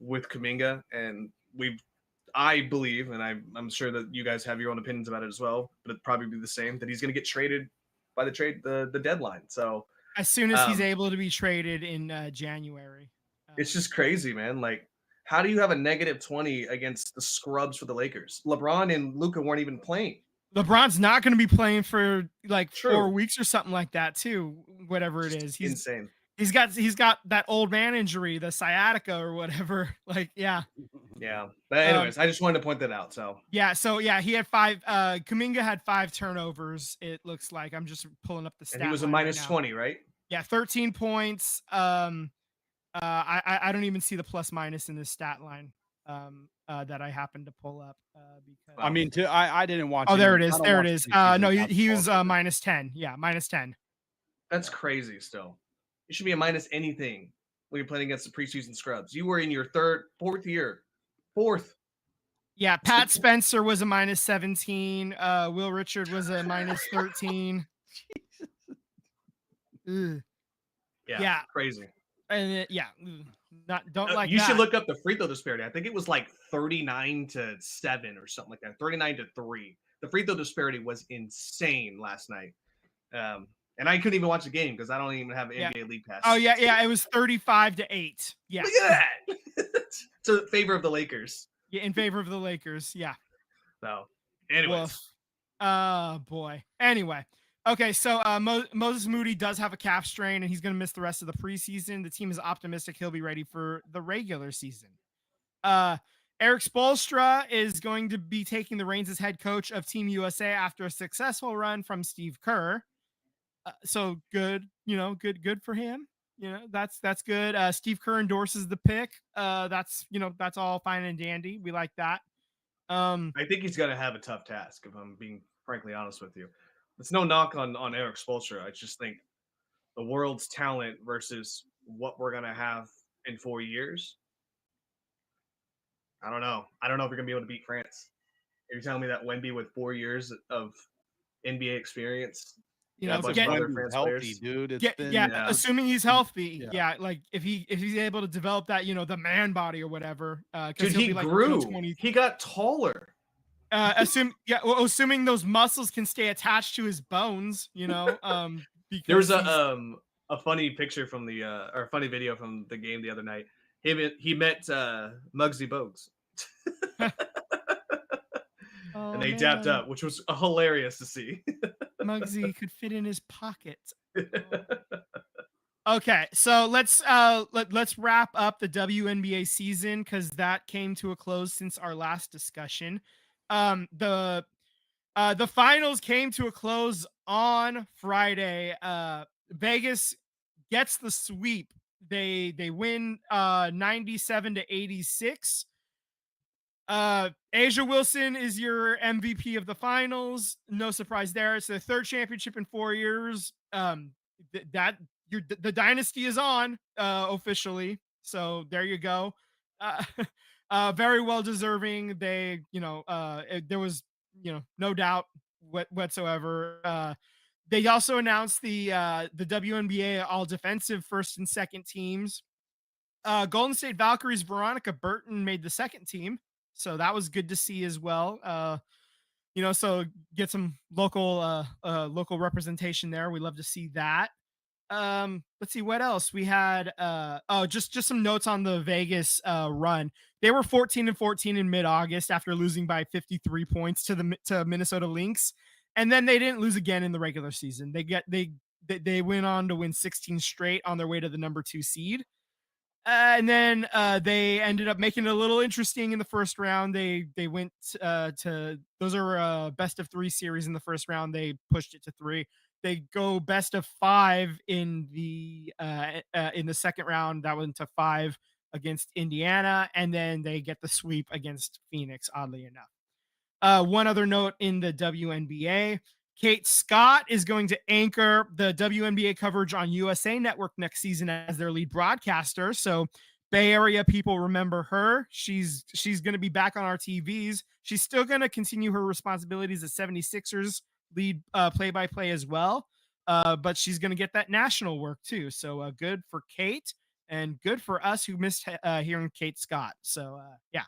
[SPEAKER 1] with Kuminga, and I believe, and I'm sure that you guys have your own opinions about it as well, but it'd probably be the same, that he's going to get traded by the deadline. So
[SPEAKER 2] as soon as he's able to be traded in January.
[SPEAKER 1] It's just crazy, man. Like, how do you have a -20 against the scrubs for the Lakers? LeBron and Luka weren't even playing.
[SPEAKER 2] LeBron's not going to be playing for like
[SPEAKER 1] True.
[SPEAKER 2] 4 weeks or something like that too, whatever it is. He's
[SPEAKER 1] insane.
[SPEAKER 2] He's got that old man injury, the sciatica or whatever. Like, yeah.
[SPEAKER 1] Yeah. But anyways, I just wanted to point that out. So
[SPEAKER 2] yeah, he had 5 Kuminga had 5 turnovers, it looks like. I'm just pulling up the stat.
[SPEAKER 1] And he was a -20, right?
[SPEAKER 2] Yeah, 13 points. I don't even see the plus minus in this stat line that I happened to pull up because
[SPEAKER 3] I mean, I didn't watch.
[SPEAKER 2] Oh, there it is. There it is. No, he was -10. Yeah, -10.
[SPEAKER 1] That's crazy. Still, you should be a minus anything when you're playing against the preseason scrubs. You were in your fourth year.
[SPEAKER 2] Yeah, Pat Spencer was a -17. Will Richard was a -13.
[SPEAKER 1] Yeah, crazy.
[SPEAKER 2] And
[SPEAKER 1] You should look up the free throw disparity. I think it was like 39-7 or something like that. 39-3. The free throw disparity was insane last night. And I couldn't even watch the game because I don't even have NBA League Pass.
[SPEAKER 2] Oh yeah, it was 35-8. Yeah.
[SPEAKER 1] Look at that. To favor of the Lakers.
[SPEAKER 2] Yeah, in favor of the Lakers. Yeah.
[SPEAKER 1] So, anyways.
[SPEAKER 2] Boy. Anyway. Okay, so Moses Moody does have a calf strain, and he's going to miss the rest of the preseason. The team is optimistic he'll be ready for the regular season. Eric Spoelstra is going to be taking the reins as head coach of Team USA after a successful run from Steve Kerr. So good, good for him. That's good. Steve Kerr endorses the pick. That's all fine and dandy. We like that.
[SPEAKER 1] I think he's going to have a tough task, if I'm being frankly honest with you. It's no knock on Eric Spoelstra. I just think the world's talent versus what we're going to have in 4 years. I don't know. I don't know if we're going to be able to beat France. You're telling me that Wemby with 4 years of NBA experience,
[SPEAKER 3] healthy, dude.
[SPEAKER 2] Assuming he's healthy. Yeah, like if he's able to develop that, the man body or whatever.
[SPEAKER 1] Dude, he grew. He got taller.
[SPEAKER 2] Assuming those muscles can stay attached to his bones,
[SPEAKER 1] there was a funny picture from or a funny video from the game the other night. He met Muggsy Bogues. And they dapped up, which was hilarious to see.
[SPEAKER 2] Muggsy could fit in his pocket. Okay, so let's wrap up the WNBA season because that came to a close since our last discussion. The finals came to a close on Friday. Vegas gets the sweep. They win 97-86. Asia Wilson is your MVP of the finals. No surprise there. It's the 3rd championship in 4 years. The dynasty is on officially. So there you go. Very well deserving. They, there was, no doubt whatsoever. They also announced the WNBA all defensive 1st and 2nd teams. Golden State Valkyries Veronica Burton made the 2nd team, so that was good to see as well. So get some local representation there. We love to see that. Let's see what else we had. Just some notes on the Vegas run. They were 14-14 in mid-August after losing by 53 points to Minnesota Lynx, and then they didn't lose again in the regular season. They went on to win 16 straight on their way to the number 2 seed. And then they ended up making it a little interesting in the first round. They went to those are best of 3 series in the first round. They pushed it to 3. They go best of 5 in the second round. That went to 5 against Indiana, and then they get the sweep against Phoenix. Oddly enough, one other note in the WNBA: Kate Scott is going to anchor the WNBA coverage on USA Network next season as their lead broadcaster. So Bay Area people remember her. She's going to be back on our TVs. She's still going to continue her responsibilities as 76ers lead play-by-play as well. but she's going to get that national work too. So good for Kate and good for us who missed hearing Kate Scott. So yeah.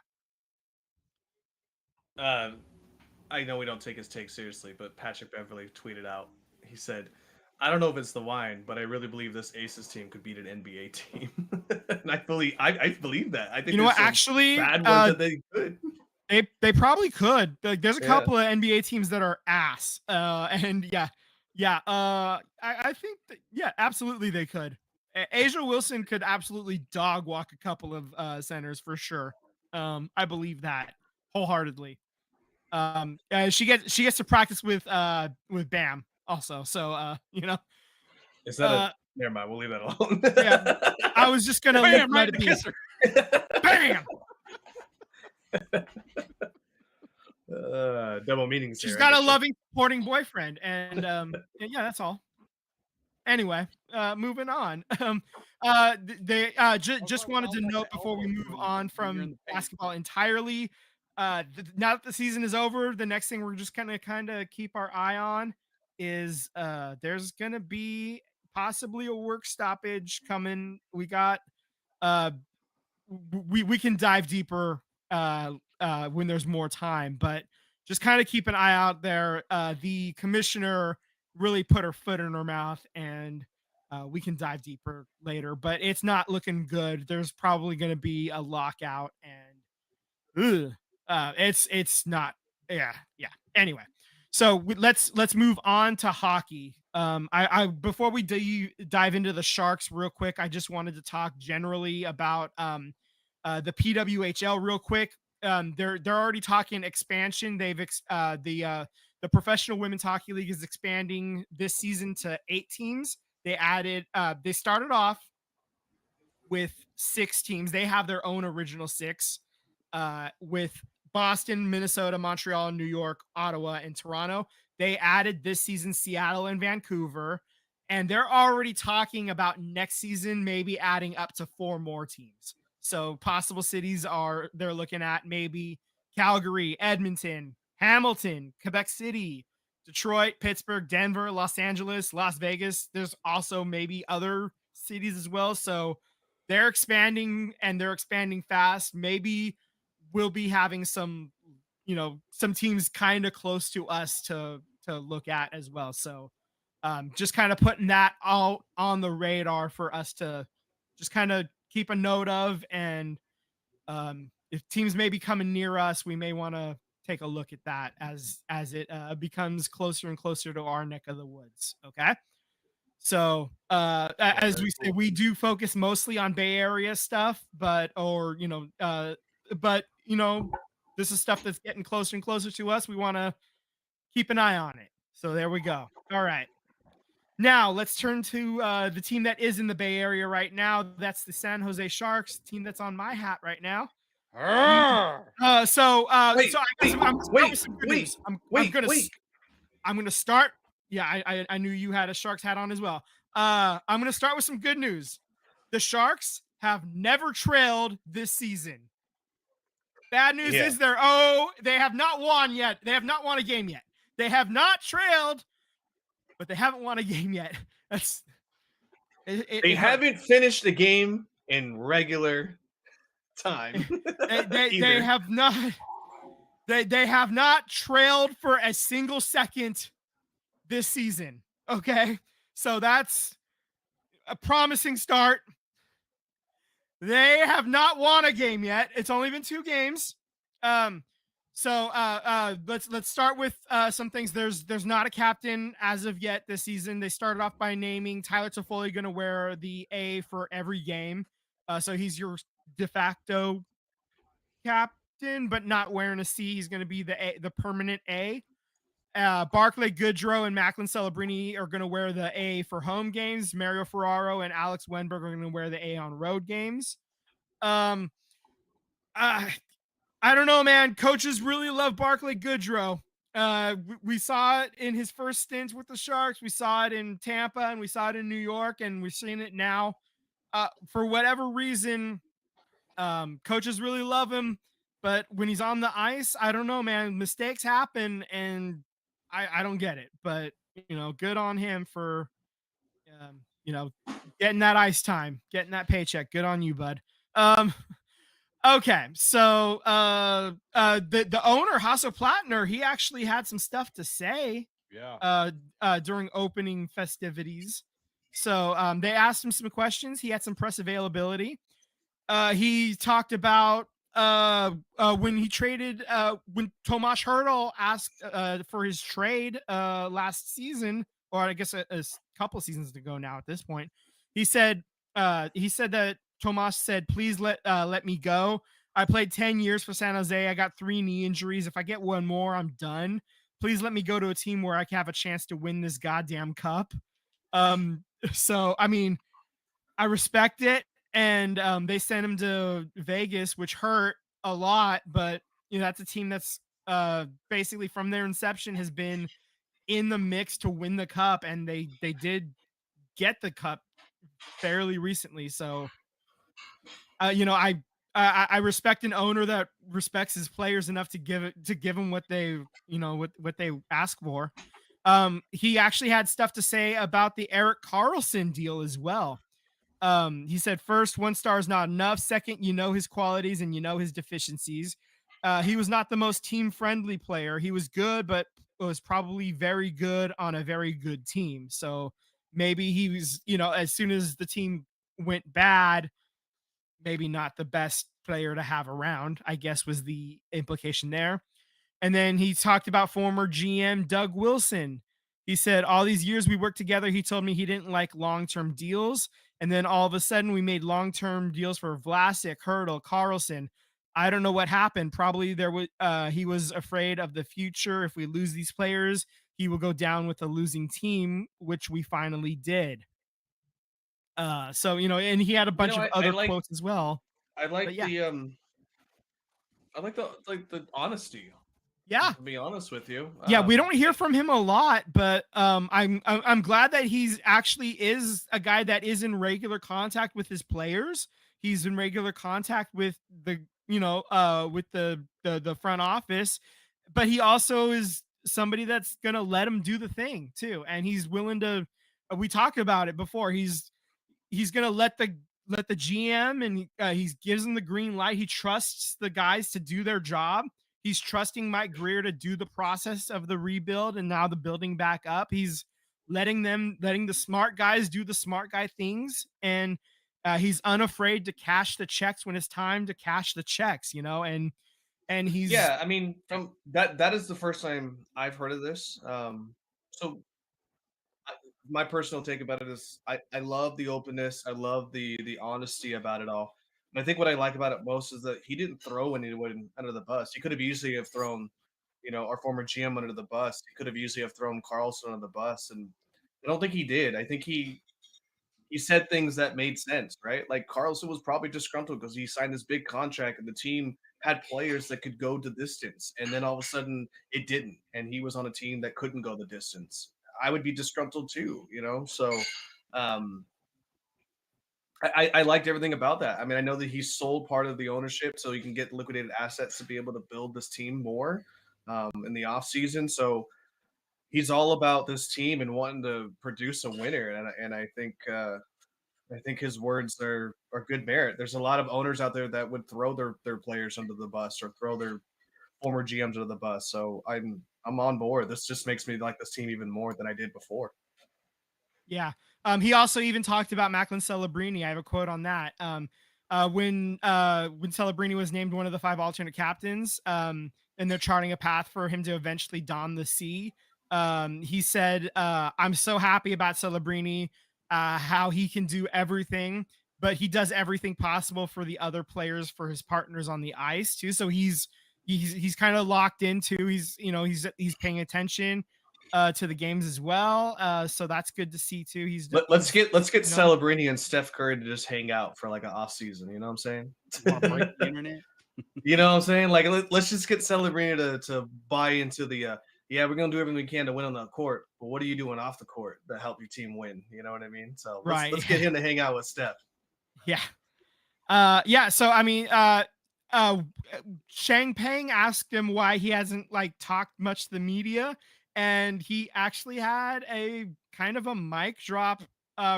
[SPEAKER 1] I know we don't take his take seriously, but Patrick Beverly tweeted out. He said, "I don't know if it's the wine, but I really believe this Aces team could beat an NBA team." And I believe that. I think
[SPEAKER 2] You know
[SPEAKER 1] there's
[SPEAKER 2] what?
[SPEAKER 1] some
[SPEAKER 2] Actually,
[SPEAKER 1] bad ones that they could.
[SPEAKER 2] They probably could. Like, there's a
[SPEAKER 1] Yeah.
[SPEAKER 2] couple of NBA teams that are ass. And yeah. I think that, yeah, absolutely they could. Asia Wilson could absolutely dog walk a couple of centers for sure. I believe that wholeheartedly. She gets to practice with Bam also. So
[SPEAKER 1] Is that
[SPEAKER 2] uh,
[SPEAKER 1] never mind, we'll leave that alone.
[SPEAKER 2] yeah. I was just gonna
[SPEAKER 3] Bam,
[SPEAKER 2] let
[SPEAKER 3] right
[SPEAKER 2] it
[SPEAKER 3] in the
[SPEAKER 2] be.
[SPEAKER 3] kisser.
[SPEAKER 2] Bam.
[SPEAKER 1] Double meanings.
[SPEAKER 2] She's
[SPEAKER 1] there,
[SPEAKER 2] got
[SPEAKER 1] I
[SPEAKER 2] a
[SPEAKER 1] guess.
[SPEAKER 2] loving, supporting boyfriend, and yeah, that's all. Anyway, moving on. They just wanted to note before we move on from basketball entirely. Now that the season is over, the next thing we're just kind of keep our eye on is there's gonna be possibly a work stoppage coming. We got uh we can dive deeper when there's more time, but just kind of keep an eye out there. The commissioner really put her foot in her mouth, and we can dive deeper later, but it's not looking good. There's probably going to be a lockout, and it's not. Yeah. Anyway, so let's move on to hockey. I before we dive into the Sharks real quick, I just wanted to talk generally about the PWHL real quick. They're already talking expansion. The Professional Women's Hockey League is expanding this season to 8 teams. They started off with 6 teams. They have their own original 6 with Boston, Minnesota, Montreal, New York, Ottawa, and Toronto. They added this season Seattle and Vancouver, and they're already talking about next season maybe adding up to 4 more teams. So possible cities they're looking at maybe Calgary, Edmonton, Hamilton, Quebec City, Detroit, Pittsburgh, Denver, Los Angeles, Las Vegas. There's also maybe other cities as well. So they're expanding, and they're expanding fast. Maybe we'll be having some teams kind of close to us to look at as well. So just kind of putting that all on the radar for us to just kind of keep a note of, and if teams may be coming near us, we may want to take a look at that as it becomes closer and closer to our neck of the woods. Okay. So as we say, we do focus mostly on Bay Area stuff, but this is stuff that's getting closer and closer to us. We want to keep an eye on it. So there we go. All right. Now let's turn to the team that is in the Bay Area right now. That's the San Jose Sharks, team that's on my hat right now. I'm gonna start. Yeah, I knew you had a Sharks hat on as well. I'm gonna start with some good news. The Sharks have never trailed this season. Bad news is they have not won yet. They have not won a game yet. They have not trailed, but they haven't won a game yet.
[SPEAKER 1] They haven't finished the game in regular time.
[SPEAKER 2] They have not. They have not trailed for a single second this season. Okay, so that's a promising start. They have not won a game yet. It's only been 2 games. So let's start with some things. There's not a captain as of yet this season. They started off by naming Tyler Toffoli going to wear the A for every game. So he's your de facto captain, but not wearing a C. He's going to be the permanent A. Barclay Goodrow and Macklin Celebrini are going to wear the A for home games. Mario Ferraro and Alex Wenberg are going to wear the A on road games. I don't know, man. Coaches really love Barclay Goodrow. We saw it in his first stint with the Sharks. We saw it in Tampa, and we saw it in New York, and we're seeing it now. For whatever reason, coaches really love him, but when he's on the ice, I don't know, man. Mistakes happen, and I don't get it. But good on him for, you know, getting that ice time, getting that paycheck. Good on you, bud. Um, okay, so the owner Hasso Plattner, he actually had some stuff to say
[SPEAKER 3] Yeah.
[SPEAKER 2] during opening festivities. So they asked him some questions. He had some press availability. He talked about when he traded when Tomas Hertl asked for his trade last season, or I guess a couple seasons ago now at this point. He said that Tomas said, "Please let me go. I played 10 years for San Jose. I got 3 knee injuries. If I get one more, I'm done. Please let me go to a team where I can have a chance to win this goddamn cup." So I mean, I respect it. And they sent him to Vegas, which hurt a lot. But that's a team that's basically from their inception has been in the mix to win the cup, and they did get the cup fairly recently. So I respect an owner that respects his players enough to give them what they what they ask for. He actually had stuff to say about the Erik Karlsson deal as well. He said, first, 1 star is not enough. Second, his qualities and his deficiencies. He was not the most team-friendly player. He was good, but was probably very good on a very good team. So maybe he was, as soon as the team went bad, maybe not the best player to have around, I guess was the implication there. And then he talked about former GM Doug Wilson. He said, all these years we worked together, he told me he didn't like long-term deals. And then all of a sudden we made long-term deals for Vlasic, Hertl, Karlsson. I don't know what happened. Probably he was afraid of the future. If we lose these players, he will go down with a losing team, which we finally did. So, and he had a bunch of other quotes as well.
[SPEAKER 1] I like
[SPEAKER 2] But yeah.
[SPEAKER 1] I like the honesty.
[SPEAKER 2] Yeah.
[SPEAKER 1] To be honest with you.
[SPEAKER 2] Yeah, we don't hear from him a lot, but I'm glad that he's actually is a guy that is in regular contact with his players. He's in regular contact with the with the front office, but he also is somebody that's gonna let him do the thing too, and he's willing to. We talked about it before. He's gonna let the GM and he gives them the green light. He trusts the guys to do their job. He's trusting Mike Greer to do the process of the rebuild and now the building back up. He's letting the smart guys do the smart guy things, and he's unafraid to cash the checks when it's time to cash the checks. And he's
[SPEAKER 1] I mean, from that is the first time I've heard of this. So my personal take about it is I love the openness. I love the honesty about it all. And I think what I like about it most is that he didn't throw anyone under the bus. He could have easily have thrown, our former GM under the bus. He could have easily have thrown Karlsson under the bus, and I don't think he did. I think he said things that made sense, right? Like Karlsson was probably disgruntled because he signed this big contract and the team had players that could go the distance, and then all of a sudden it didn't, and he was on a team that couldn't go the distance. I would be disgruntled too, So I liked everything about that. I mean, I know that he sold part of the ownership so he can get liquidated assets to be able to build this team more in the off season. So he's all about this team and wanting to produce a winner. And I think his words are good merit. There's a lot of owners out there that would throw their players under the bus or throw their former GMs under the bus. So I'm on board. This just makes me like this team even more than I did before.
[SPEAKER 2] Yeah. He also even talked about Macklin Celebrini. I have a quote on that. When Celebrini was named one of the 5 alternate captains, and they're charting a path for him to eventually don the C, he said, I'm so happy about Celebrini, how he can do everything, but he does everything possible for the other players, for his partners on the ice too. So he's kind of locked into, he's paying attention to the games as well. So that's good to see too.
[SPEAKER 1] Let's get Celebrini and Steph Curry to just hang out for like an off season. You know what I'm saying?
[SPEAKER 3] Break the internet.
[SPEAKER 1] You know what I'm saying? Like let's just get Celebrini to buy into the we're gonna do everything we can to win on the court, but what are you doing off the court to help your team win? You know what I mean? So let's get him to hang out with Steph.
[SPEAKER 2] Yeah. So I mean, Shang Peng asked him why he hasn't talked much to the media, and he actually had a kind of a mic drop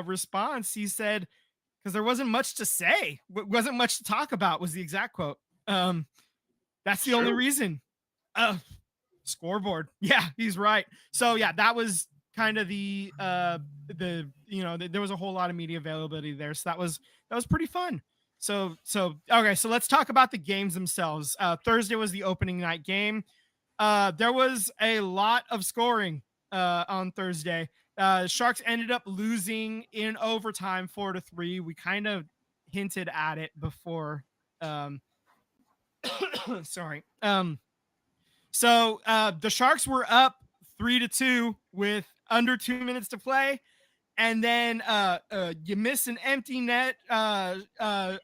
[SPEAKER 2] response. He said, because there wasn't much to say, wasn't much to talk about, was the exact quote. That's the only reason. Scoreboard. Yeah, he's right. So yeah, that was kind of the there was a whole lot of media availability there. So that was pretty fun. So okay, so let's talk about the games themselves. Thursday was the opening night game. There was a lot of scoring on Thursday. Sharks ended up losing in overtime 4-3. We kind of hinted at it before. Sorry. So the Sharks were up 3-2 with under 2 minutes to play. And then you miss an empty net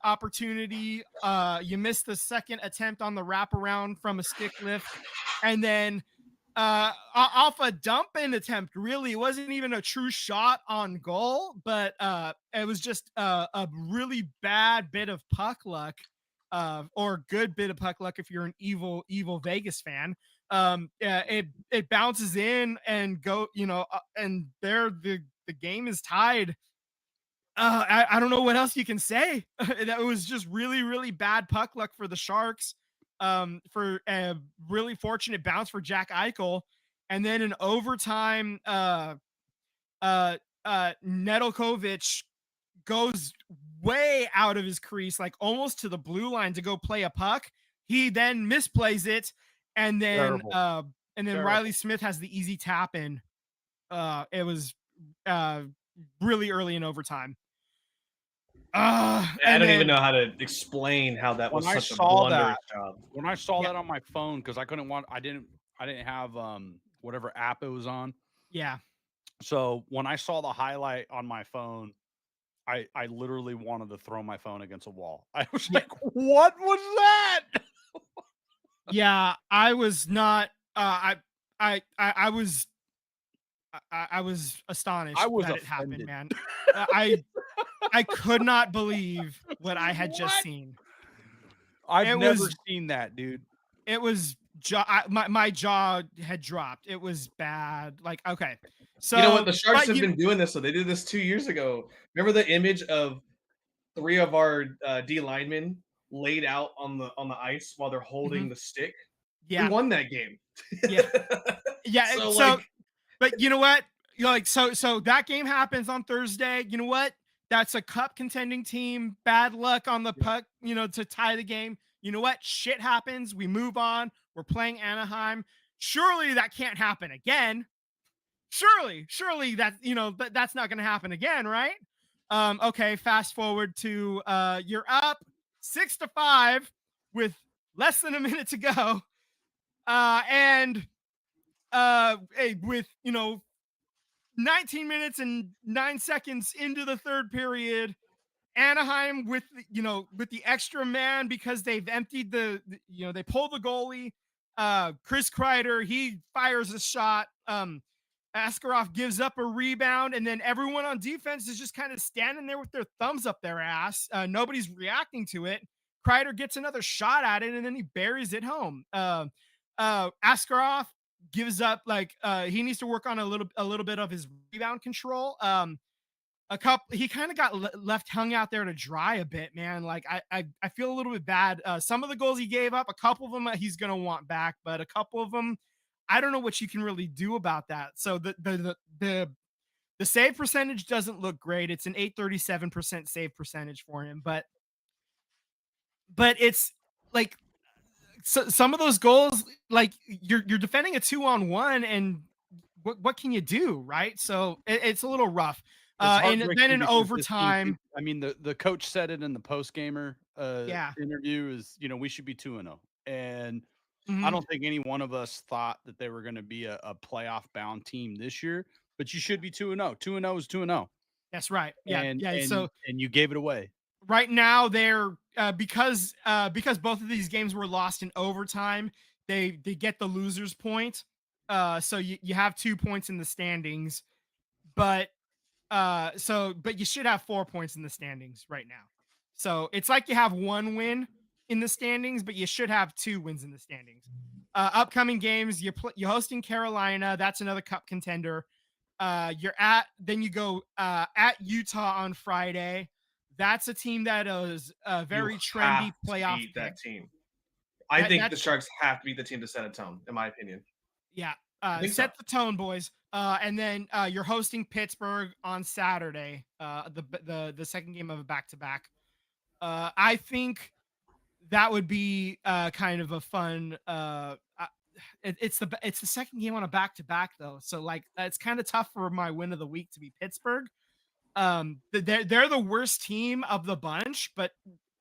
[SPEAKER 2] opportunity. You miss the second attempt on the wraparound from a stick lift. And then off a dump in attempt, really. It wasn't even a true shot on goal, but it was just a really bad bit of puck luck. Or good bit of puck luck if you're an evil Vegas fan. It bounces in and and there the game is tied. I don't know what else you can say. That was just really, really bad puck luck for the Sharks. For a really fortunate bounce for Jack Eichel, and then in overtime, Nedeljkovic goes way out of his crease, like almost to the blue line to go play a puck. He then misplays it, and then
[SPEAKER 3] Terrible.
[SPEAKER 2] Riley Smith has the easy tap in. It was really early in overtime.
[SPEAKER 1] I don't even know how to explain how that was such a blunderous job.
[SPEAKER 3] When I saw that on my phone, because I didn't have whatever app it was on.
[SPEAKER 2] Yeah.
[SPEAKER 3] So when I saw the highlight on my phone, I literally wanted to throw my phone against a wall. I was like, what was that?
[SPEAKER 2] Yeah, I was not. I was astonished that it happened, man. I could not believe what I had just seen.
[SPEAKER 3] I've never seen that, dude.
[SPEAKER 2] It was my jaw had dropped. It was bad. Like, okay, so
[SPEAKER 1] you know what? The Sharks have been doing this. So they did this 2 years ago. Remember the image of 3 of our D linemen laid out on the ice while they're holding the stick?
[SPEAKER 2] Yeah,
[SPEAKER 1] we won that game.
[SPEAKER 2] Yeah, yeah.
[SPEAKER 1] So
[SPEAKER 2] but you know what? So that game happens on Thursday. You know what? That's a cup contending team. Bad luck on the puck, to tie the game. You know what? Shit happens. We move on. We're playing Anaheim. Surely that can't happen again. Surely that, that's not going to happen again, right? Okay, fast forward to you're up 6-5 with less than a minute to go. And with 19 minutes and 9 seconds into the third period, Anaheim with the extra man, because they've emptied they pulled the goalie. Chris Kreider, he fires a shot. Askarov gives up a rebound, and then everyone on defense is just kind of standing there with their thumbs up their ass. Nobody's reacting to it. Kreider gets another shot at it, and then he buries it home. Askarov gives up, he needs to work on a little bit of his rebound control. He kind of got left hung out there to dry a bit, man. Like I feel a little bit bad. Some of the goals he gave up, a couple of them he's gonna want back, but a couple of them, I don't know what you can really do about that. So the save percentage doesn't look great. It's an 837% save percentage for him, but it's like, so some of those goals, like you're defending a 2-on-1, and what can you do, right? So it's a little rough. And then in overtime,
[SPEAKER 3] I mean, the coach said it in the post gamer interview is, we should be 2-0, and I don't think any one of us thought that they were going to be a playoff bound team this year, but you should be 2-0. 2-0 is 2-0.
[SPEAKER 2] That's right. Yeah,
[SPEAKER 3] and you gave it away.
[SPEAKER 2] Right now, they're because both of these games were lost in overtime, they get the loser's point. So you have 2 points in the standings, but you should have 4 points in the standings right now. So it's like you have 1 win in the standings, but you should have 2 wins in the standings. Upcoming games, you're hosting Carolina. That's another cup contender. Then you go at Utah on Friday. That's a team that is a very trendy playoff
[SPEAKER 1] beat
[SPEAKER 2] pick.
[SPEAKER 1] that team. I think the Sharks have to be the team to set a tone, in my opinion.
[SPEAKER 2] Yeah. Set the tone, boys. And then you're hosting Pittsburgh on Saturday, the second game of a back-to-back. I think that would be kind of a fun. It's the second game on a back-to-back though, so like it's kind of tough for my win of the week to be Pittsburgh. They're the worst team of the bunch, but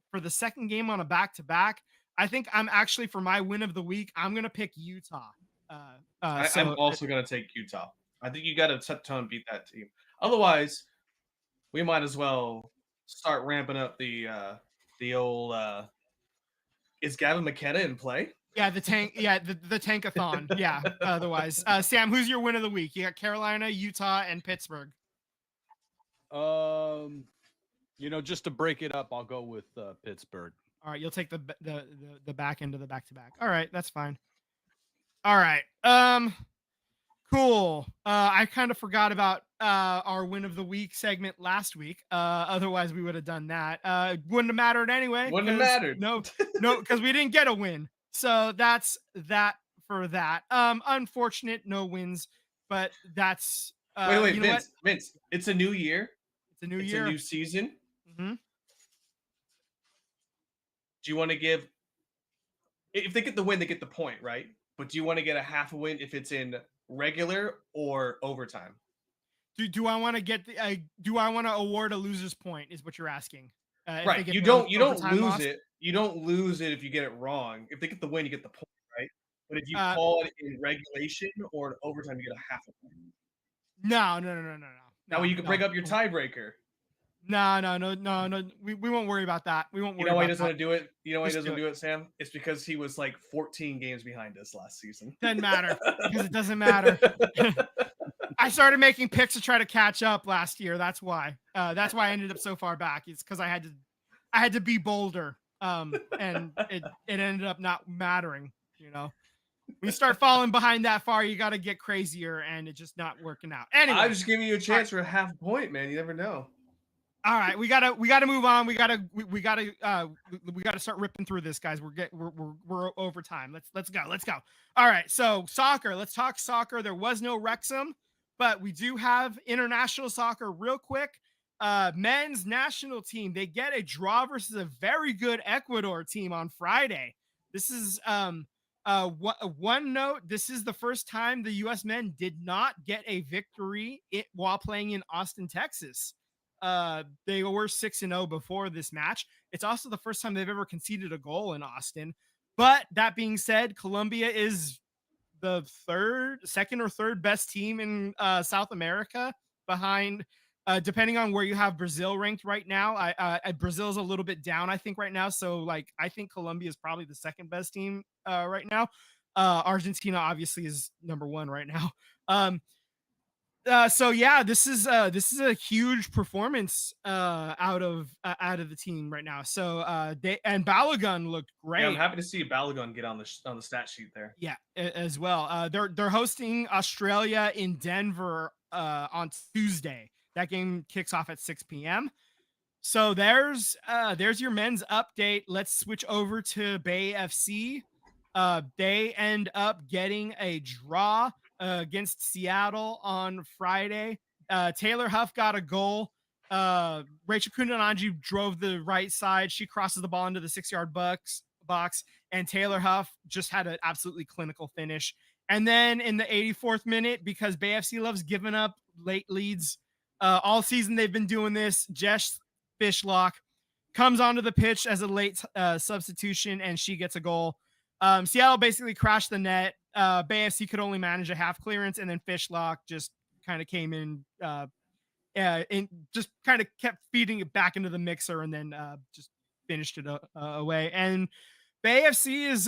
[SPEAKER 2] for the second game on a back-to-back, I think I'm actually, for my win of the week, I'm gonna pick Utah.
[SPEAKER 1] I'm also gonna take Utah. I think you got to set tone, beat that team. Otherwise, we might as well start ramping up the old. Is Gavin McKenna in play?
[SPEAKER 2] Yeah, the tank. Yeah, the tankathon. Yeah. Otherwise, Sam, who's your win of the week? You got Carolina, Utah, and Pittsburgh.
[SPEAKER 3] Just to break it up, I'll go with Pittsburgh.
[SPEAKER 2] All right, you'll take the back end of the back-to-back. All right, that's fine. All right. Cool. I kind of forgot about our win of the week segment last week. Otherwise, we would have done that. Wouldn't have mattered anyway.
[SPEAKER 1] Wouldn't have mattered.
[SPEAKER 2] No, because we didn't get a win. So that's that for that. Unfortunate, no wins, but that's.
[SPEAKER 1] Wait, Vince. It's a new year.
[SPEAKER 2] It's a new
[SPEAKER 1] year.
[SPEAKER 2] It's
[SPEAKER 1] a new season.
[SPEAKER 2] Mm-hmm.
[SPEAKER 1] Do you want to give? If they get the win, they get the point, right? But do you want to get a half a win if it's in regular or overtime?
[SPEAKER 2] Do I want to get do I want to award a loser's point? Is what you're asking?
[SPEAKER 1] Right. You don't lose it. You don't lose it if you get it wrong. If they get the win, you get the point, right? But if you call it in regulation or in overtime, you get a half a point.
[SPEAKER 2] No.
[SPEAKER 1] That way you can break up your tiebreaker.
[SPEAKER 2] No. We won't worry about that. We won't worry.
[SPEAKER 1] You know why he doesn't want to do it? You know why he doesn't do it, Sam? It's because he was like 14 games behind us last season.
[SPEAKER 2] Doesn't matter, because it doesn't matter. I started making picks to try to catch up last year. That's why. That's why I ended up so far back. It's because I had to be bolder. And it ended up not mattering. When you start falling behind that far, you got to get crazier, and it's just not working out. Anyway,
[SPEAKER 1] I'm just giving you a chance for a half point, man. You never know.
[SPEAKER 2] All right, we gotta move on. We gotta start ripping through this, guys. We're over time. Let's go. All right, so soccer. Let's talk soccer. There was no Wrexham, but we do have international soccer. Real quick, men's national team, they get a draw versus a very good Ecuador team on Friday. This is one note. This is the first time the U.S. men did not get a victory while playing in Austin, Texas. They were 6-0 before this match. It's also the first time they've ever conceded a goal in Austin. But that being said, Colombia is the second or third best team in South America, behind, depending on where you have Brazil ranked right now. Brazil's a little bit down, I think, right now. So, I think Colombia is probably the second best team right now. Argentina obviously is number one right now. So yeah, this is a huge performance out of the team right now. So Balogun looked great.
[SPEAKER 1] Yeah, I'm happy to see Balogun get on the stat sheet there.
[SPEAKER 2] Yeah, as well. They're hosting Australia in Denver on Tuesday. That game kicks off at 6 p.m. So there's your men's update. Let's switch over to Bay FC. They end up getting a draw against Seattle on Friday. Taylor Huff got a goal. Rachel Kundananji drove the right side. She crosses the ball into the 6-yard box, and Taylor Huff just had an absolutely clinical finish. And then in the 84th minute, because Bay FC loves giving up late leads, all season they've been doing this, Jess Fishlock comes onto the pitch as a late substitution, and she gets a goal. Seattle basically crashed the net. Bay FC could only manage a half clearance, and then Fishlock just kind of came in and just kind of kept feeding it back into the mixer, and then just finished it away. And Bay FC has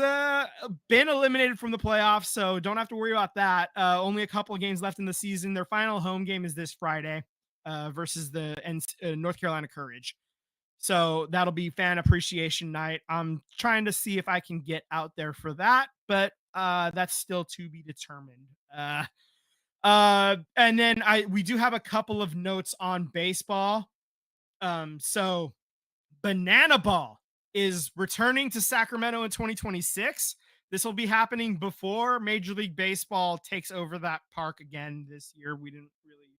[SPEAKER 2] been eliminated from the playoffs, so don't have to worry about that. Only a couple of games left in the season. Their final home game is this Friday versus the North Carolina Courage. So that'll be fan appreciation night. I'm trying to see if I can get out there for that, but that's still to be determined. And then we do have a couple of notes on baseball. So Banana Ball is returning to Sacramento in 2026. This will be happening before Major League Baseball takes over that park again this year. We didn't really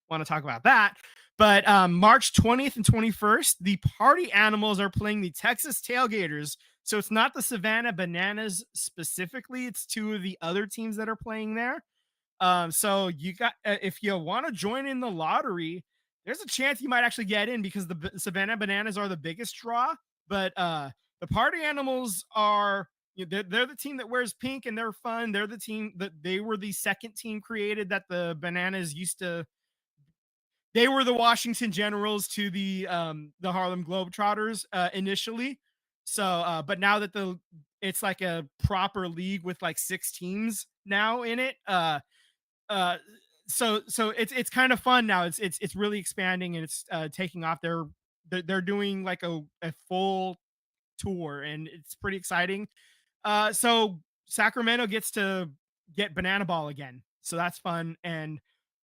[SPEAKER 2] want to talk about that. But March 20th and 21st, the Party Animals are playing the Texas Tailgaters. So it's not the Savannah Bananas specifically. It's two of the other teams that are playing there. So you got if you want to join in the lottery, there's a chance you might actually get in because the Savannah Bananas are the biggest draw. But the Party Animals are they're the team that wears pink and they're fun. They're the team that they were the second team created that the Bananas used to. They were the Washington Generals to the Harlem Globetrotters initially. So, but now that it's like a proper league with like 6 teams now in it. So it's kind of fun now. It's really expanding and it's taking off. They're doing like a full tour and it's pretty exciting. So Sacramento gets to get Banana Ball again, so that's fun. And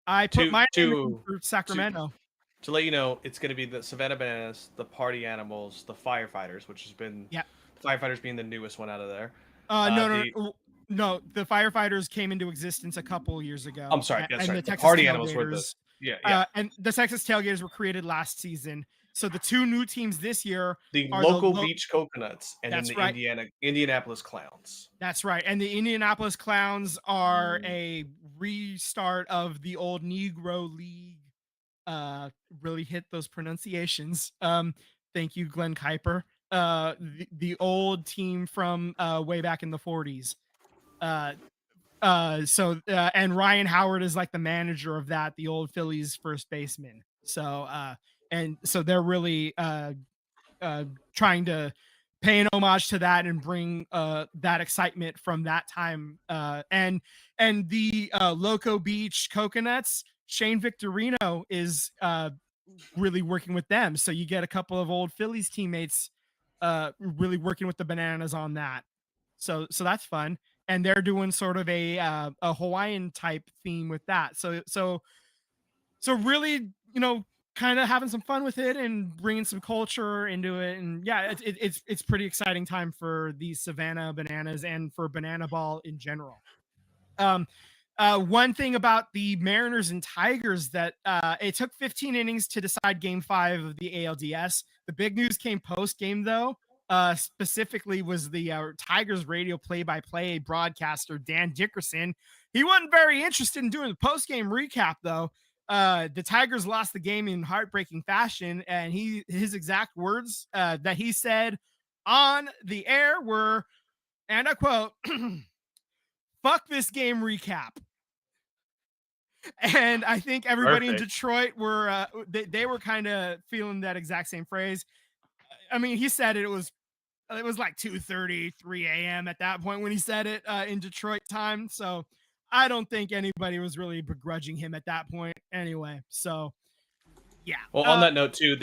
[SPEAKER 2] I put my name in for Sacramento.
[SPEAKER 1] To let you know, it's going to be the Savannah Bananas, the Party Animals, the Firefighters, which has been Firefighters being the newest one out of there.
[SPEAKER 2] No, the Firefighters came into existence a couple years ago.
[SPEAKER 1] I'm sorry,
[SPEAKER 2] and
[SPEAKER 1] the
[SPEAKER 2] Texas
[SPEAKER 1] Party Animals were the
[SPEAKER 2] and the Texas Tailgaters were created last season. So the two new teams this year
[SPEAKER 1] are local Beach Coconuts and then the Indianapolis Clowns.
[SPEAKER 2] That's right. And the Indianapolis Clowns are a restart of the old Negro League. Really hit those pronunciations. Thank you, Glenn Kuiper. The old team from way back in the 40s. And Ryan Howard is like the manager of that, the old Phillies first baseman. So they're really trying to pay an homage to that and bring that excitement from that time. And the Loco Beach Coconuts, Shane Victorino is really working with them. So you get a couple of old Phillies teammates really working with the Bananas on that. So that's fun. And they're doing sort of a Hawaiian type theme with that. So really, kind of having some fun with it and bringing some culture into it. And yeah, it's pretty exciting time for the Savannah Bananas and for Banana Ball in general. One thing about the Mariners and Tigers that it took 15 innings to decide Game 5 of the ALDS. The big news came post game though. Specifically was the Tigers radio play-by-play broadcaster Dan Dickerson. He wasn't very interested in doing the post-game recap though. The Tigers lost the game in heartbreaking fashion, and his exact words that he said on the air were, and I quote, "Fuck this game recap." And I think everybody in Detroit were they were kind of feeling that exact same phrase. I mean, he said it was like 2:30, 3 a.m. at that point when he said it in Detroit time. So I don't think anybody was really begrudging him at that point anyway. So, yeah.
[SPEAKER 1] Well, on that note, too,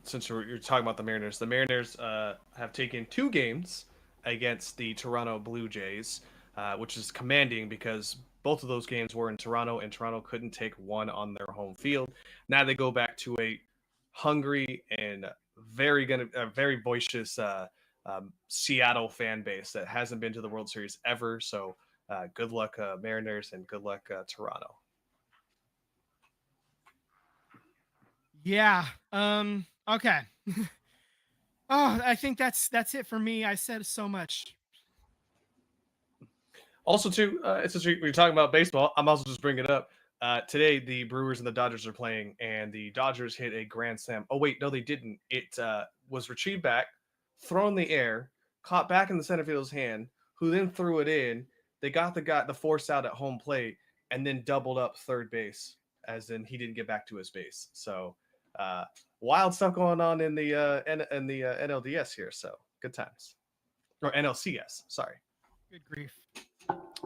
[SPEAKER 1] since you're talking about the Mariners have taken 2 games against the Toronto Blue Jays, which is commanding because both of those games were in Toronto, and Toronto couldn't take one on their home field. Now they go back to a hungry and very boisterous Seattle fan base that hasn't been to the World Series ever. So good luck, Mariners, and good luck, Toronto.
[SPEAKER 2] Yeah. Okay. I think that's it for me. I said so much.
[SPEAKER 1] Also, too, since we're talking about baseball, I'm also just bringing it up. Today, the Brewers and the Dodgers are playing, and the Dodgers hit a grand slam. Oh, wait, no, they didn't. It was retrieved back, thrown in the air, caught back in the center field's hand, who then threw it in. They got the force out at home plate, and then doubled up third base, as in he didn't get back to his base. So, wild stuff going on in the NLDS here. So, good times. Or NLCS, sorry.
[SPEAKER 2] Good grief.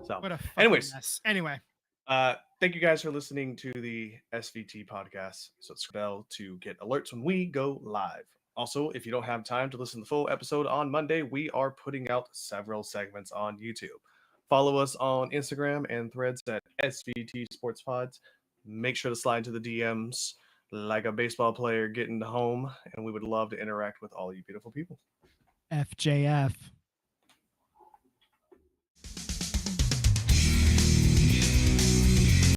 [SPEAKER 1] So,
[SPEAKER 2] what a
[SPEAKER 1] mess.
[SPEAKER 2] Anyway.
[SPEAKER 1] Thank you guys for listening to the SVT podcast. Subscribe to get alerts when we go live Also, if you don't have time to listen to the full episode on Monday, we are putting out several segments on YouTube. Follow us on Instagram and Threads at SVT Sports Pods. Make sure to slide into the DMs like a baseball player getting home, and we would love to interact with all you beautiful people.
[SPEAKER 2] FJF.